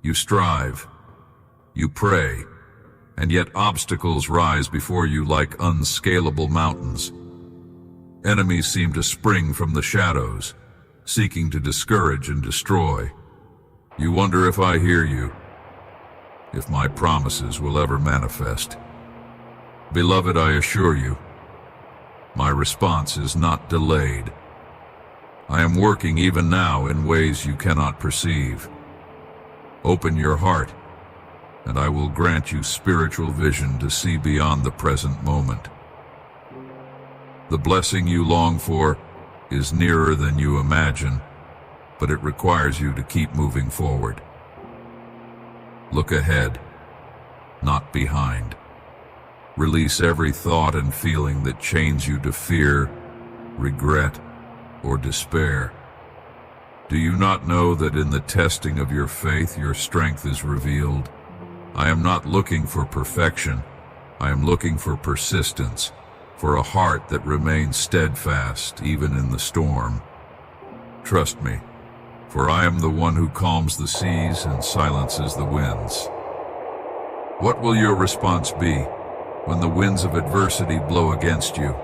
You strive. You pray. And yet obstacles rise before you like unscalable mountains. Enemies seem to spring from the shadows, seeking to discourage and destroy. You wonder if I hear you, if my promises will ever manifest. Beloved, I assure you, my response is not delayed. I am working even now in ways you cannot perceive. Open your heart, and I will grant you spiritual vision to see beyond the present moment. The blessing you long for is nearer than you imagine, but it requires you to keep moving forward. Look ahead, not behind. Release every thought and feeling that chains you to fear, regret, or despair. Do you not know that in the testing of your faith your strength is revealed? I am not looking for perfection. I am looking for persistence, for a heart that remains steadfast even in the storm. Trust me, for I am the one who calms the seas and silences the winds. What will your response be when the winds of adversity blow against you?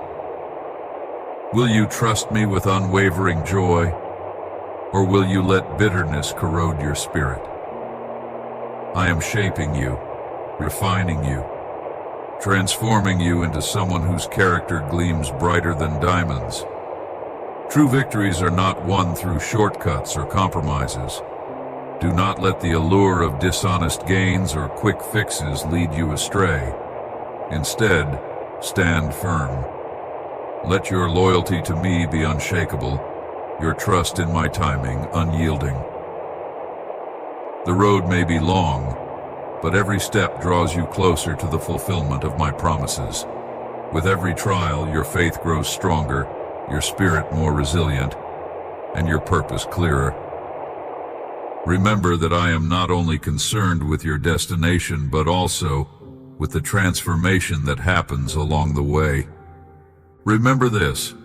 Will you trust me with unwavering joy, or will you let bitterness corrode your spirit? I am shaping you, refining you, transforming you into someone whose character gleams brighter than diamonds. True victories are not won through shortcuts or compromises. Do not let the allure of dishonest gains or quick fixes lead you astray. Instead, stand firm. Let your loyalty to me be unshakable, your trust in my timing unyielding. The road may be long, but every step draws you closer to the fulfillment of my promises. With every trial, your faith grows stronger, your spirit more resilient, and your purpose clearer. Remember that I am not only concerned with your destination, but also with the transformation that happens along the way. Remember this: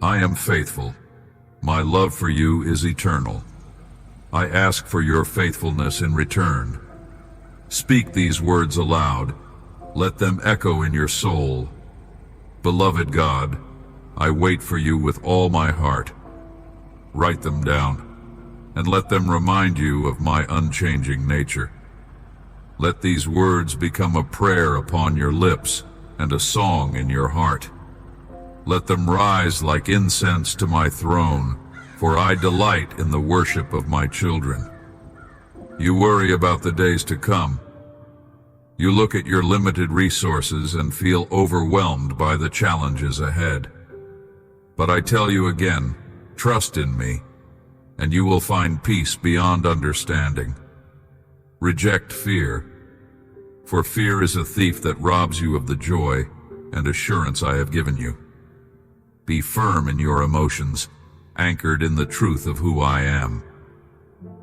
I am faithful. My love for you is eternal. I ask for your faithfulness in return. Speak these words aloud. Let them echo in your soul. Beloved God, I wait for you with all my heart. Write them down, and let them remind you of my unchanging nature. Let these words become a prayer upon your lips and a song in your heart. Let them rise like incense to my throne, for I delight in the worship of my children. You worry about the days to come. You look at your limited resources and feel overwhelmed by the challenges ahead. But I tell you again, trust in me, and you will find peace beyond understanding. Reject fear, for fear is a thief that robs you of the joy and assurance I have given you. Be firm in your emotions, anchored in the truth of who I am.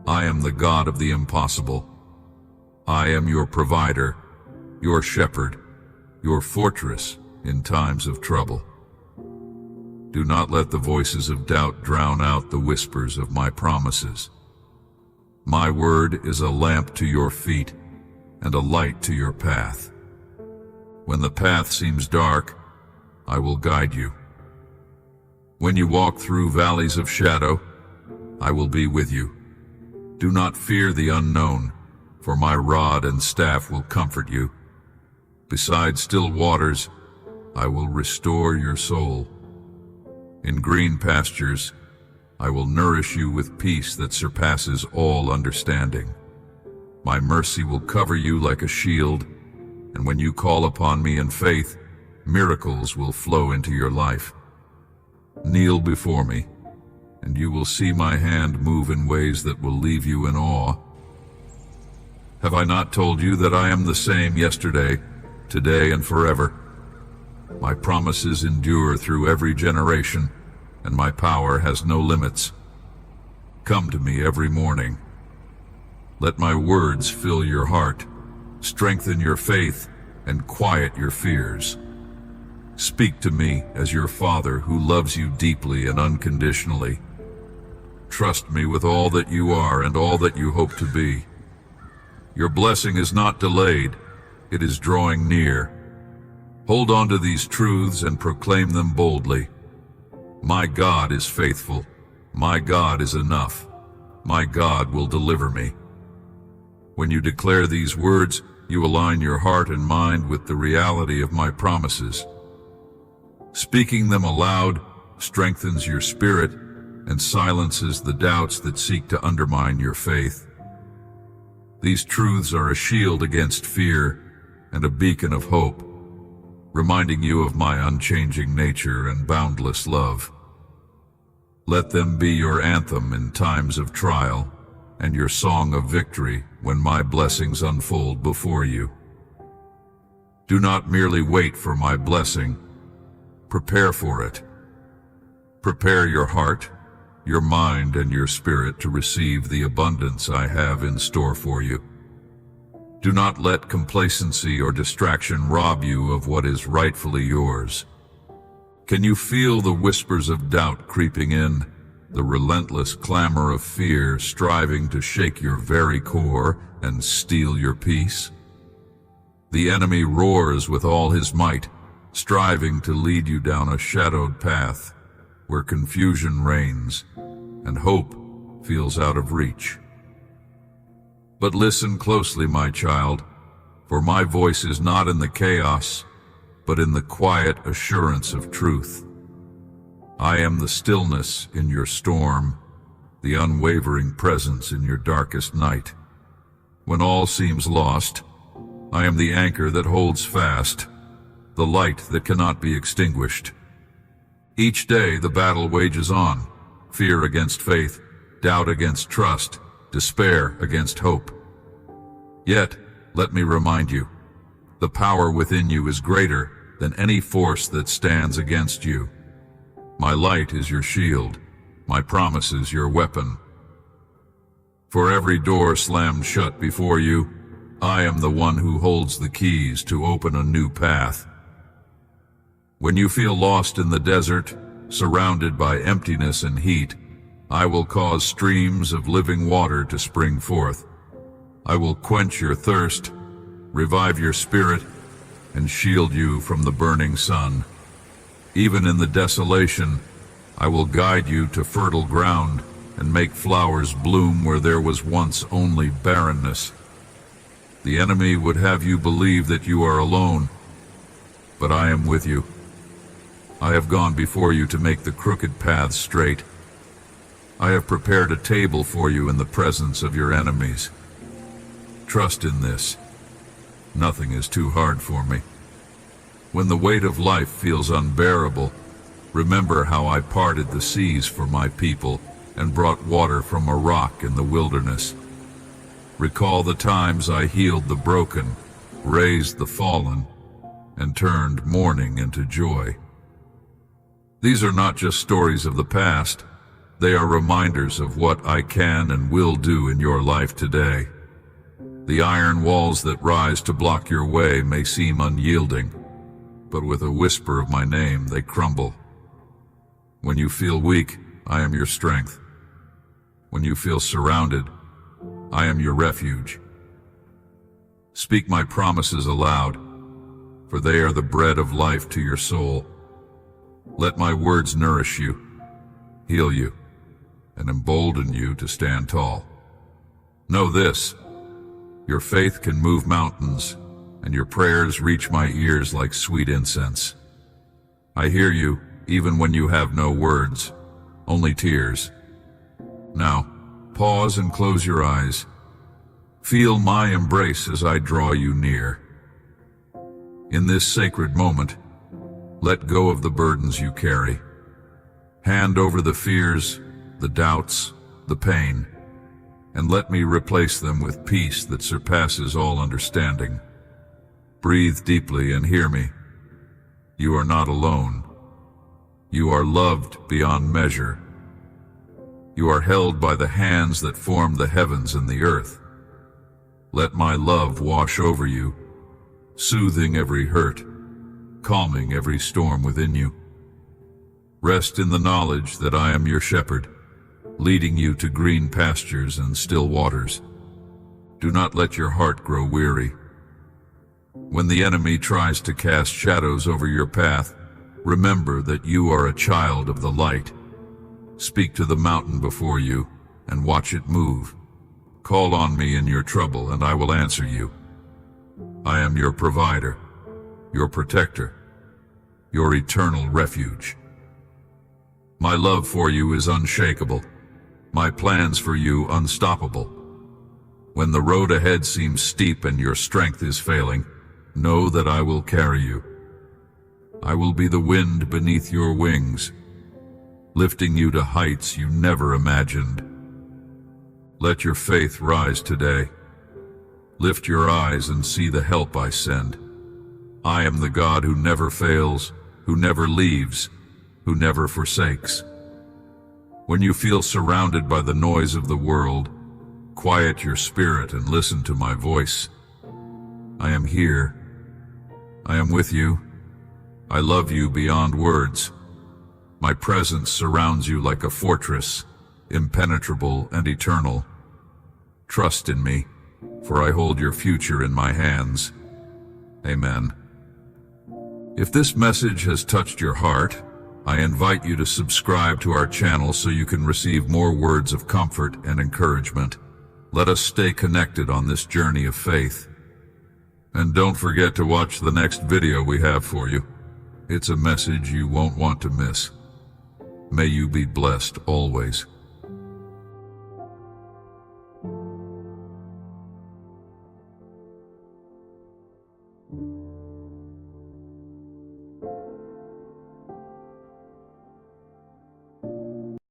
I am the God of the impossible. I am your provider, your shepherd, your fortress in times of trouble. Do not let the voices of doubt drown out the whispers of my promises. My word is a lamp to your feet and a light to your path. When the path seems dark, I will guide you. When you walk through valleys of shadow, I will be with you. Do not fear the unknown, for my rod and staff will comfort you. Beside still waters, I will restore your soul. In green pastures, I will nourish you with peace that surpasses all understanding. My mercy will cover you like a shield, and when you call upon me in faith, miracles will flow into your life. Kneel before me, and you will see my hand move in ways that will leave you in awe. Have I not told you that I am the same yesterday, today, and forever? My promises endure through every generation, and my power has no limits. Come to me every morning. Let my words fill your heart, strengthen your faith, and quiet your fears. Speak to me as your Father who loves you deeply and unconditionally. Trust me with all that you are and all that you hope to be. Your blessing is not delayed, it is drawing near. Hold on to these truths and proclaim them boldly. My God is faithful. My God is enough. My God will deliver me. When you declare these words, you align your heart and mind with the reality of my promises. Speaking them aloud strengthens your spirit and silences the doubts that seek to undermine your faith. These truths are a shield against fear and a beacon of hope, reminding you of my unchanging nature and boundless love. Let them be your anthem in times of trial and your song of victory when my blessings unfold before you. Do not merely wait for my blessing, prepare for it. Prepare your heart, your mind, and your spirit to receive the abundance I have in store for you. Do not let complacency or distraction rob you of what is rightfully yours. Can you feel the whispers of doubt creeping in, the relentless clamor of fear striving to shake your very core and steal your peace? The enemy roars with all his might, striving to lead you down a shadowed path where confusion reigns and hope feels out of reach. But listen closely, my child, for my voice is not in the chaos, but in the quiet assurance of truth. I am the stillness in your storm, the unwavering presence in your darkest night. When all seems lost, I am the anchor that holds fast, the light that cannot be extinguished. Each day the battle wages on, fear against faith, doubt against trust, despair against hope. Yet, let me remind you, the power within you is greater than any force that stands against you. My light is your shield, my promise is your weapon. For every door slammed shut before you, I am the one who holds the keys to open a new path. When you feel lost in the desert, surrounded by emptiness and heat, I will cause streams of living water to spring forth. I will quench your thirst, revive your spirit, and shield you from the burning sun. Even in the desolation, I will guide you to fertile ground and make flowers bloom where there was once only barrenness. The enemy would have you believe that you are alone, but I am with you. I have gone before you to make the crooked paths straight. I have prepared a table for you in the presence of your enemies. Trust in this. Nothing is too hard for me. When the weight of life feels unbearable, remember how I parted the seas for my people and brought water from a rock in the wilderness. Recall the times I healed the broken, raised the fallen, and turned mourning into joy. These are not just stories of the past, they are reminders of what I can and will do in your life today. The iron walls that rise to block your way may seem unyielding, but with a whisper of my name they crumble. When you feel weak, I am your strength. When you feel surrounded, I am your refuge. Speak my promises aloud, for they are the bread of life to your soul. Let my words nourish you, heal you, and embolden you to stand tall. Know this, your faith can move mountains, and your prayers reach my ears like sweet incense. I hear you even when you have no words, only tears. Now, pause and close your eyes. Feel my embrace as I draw you near. In this sacred moment, let go of the burdens you carry. Hand over the fears, the doubts, the pain, and let me replace them with peace that surpasses all understanding. Breathe deeply and hear me. You are not alone. You are loved beyond measure. You are held by the hands that form the heavens and the earth. Let my love wash over you, soothing every hurt, calming every storm within you. Rest in the knowledge that I am your shepherd, leading you to green pastures and still waters. Do not let your heart grow weary. When the enemy tries to cast shadows over your path, remember that you are a child of the light. Speak to the mountain before you and watch it move. Call on me in your trouble and I will answer you. I am your provider, your protector, your eternal refuge. My love for you is unshakable, my plans for you unstoppable. When the road ahead seems steep and your strength is failing, know that I will carry you. I will be the wind beneath your wings, lifting you to heights you never imagined. Let your faith rise today. Lift your eyes and see the help I send. I am the God who never fails, who never leaves, who never forsakes. When you feel surrounded by the noise of the world, quiet your spirit and listen to my voice. I am here. I am with you. I love you beyond words. My presence surrounds you like a fortress, impenetrable and eternal. Trust in me, for I hold your future in my hands. Amen. If this message has touched your heart, I invite you to subscribe to our channel so you can receive more words of comfort and encouragement. Let us stay connected on this journey of faith. And don't forget to watch the next video we have for you. It's a message you won't want to miss. May you be blessed always.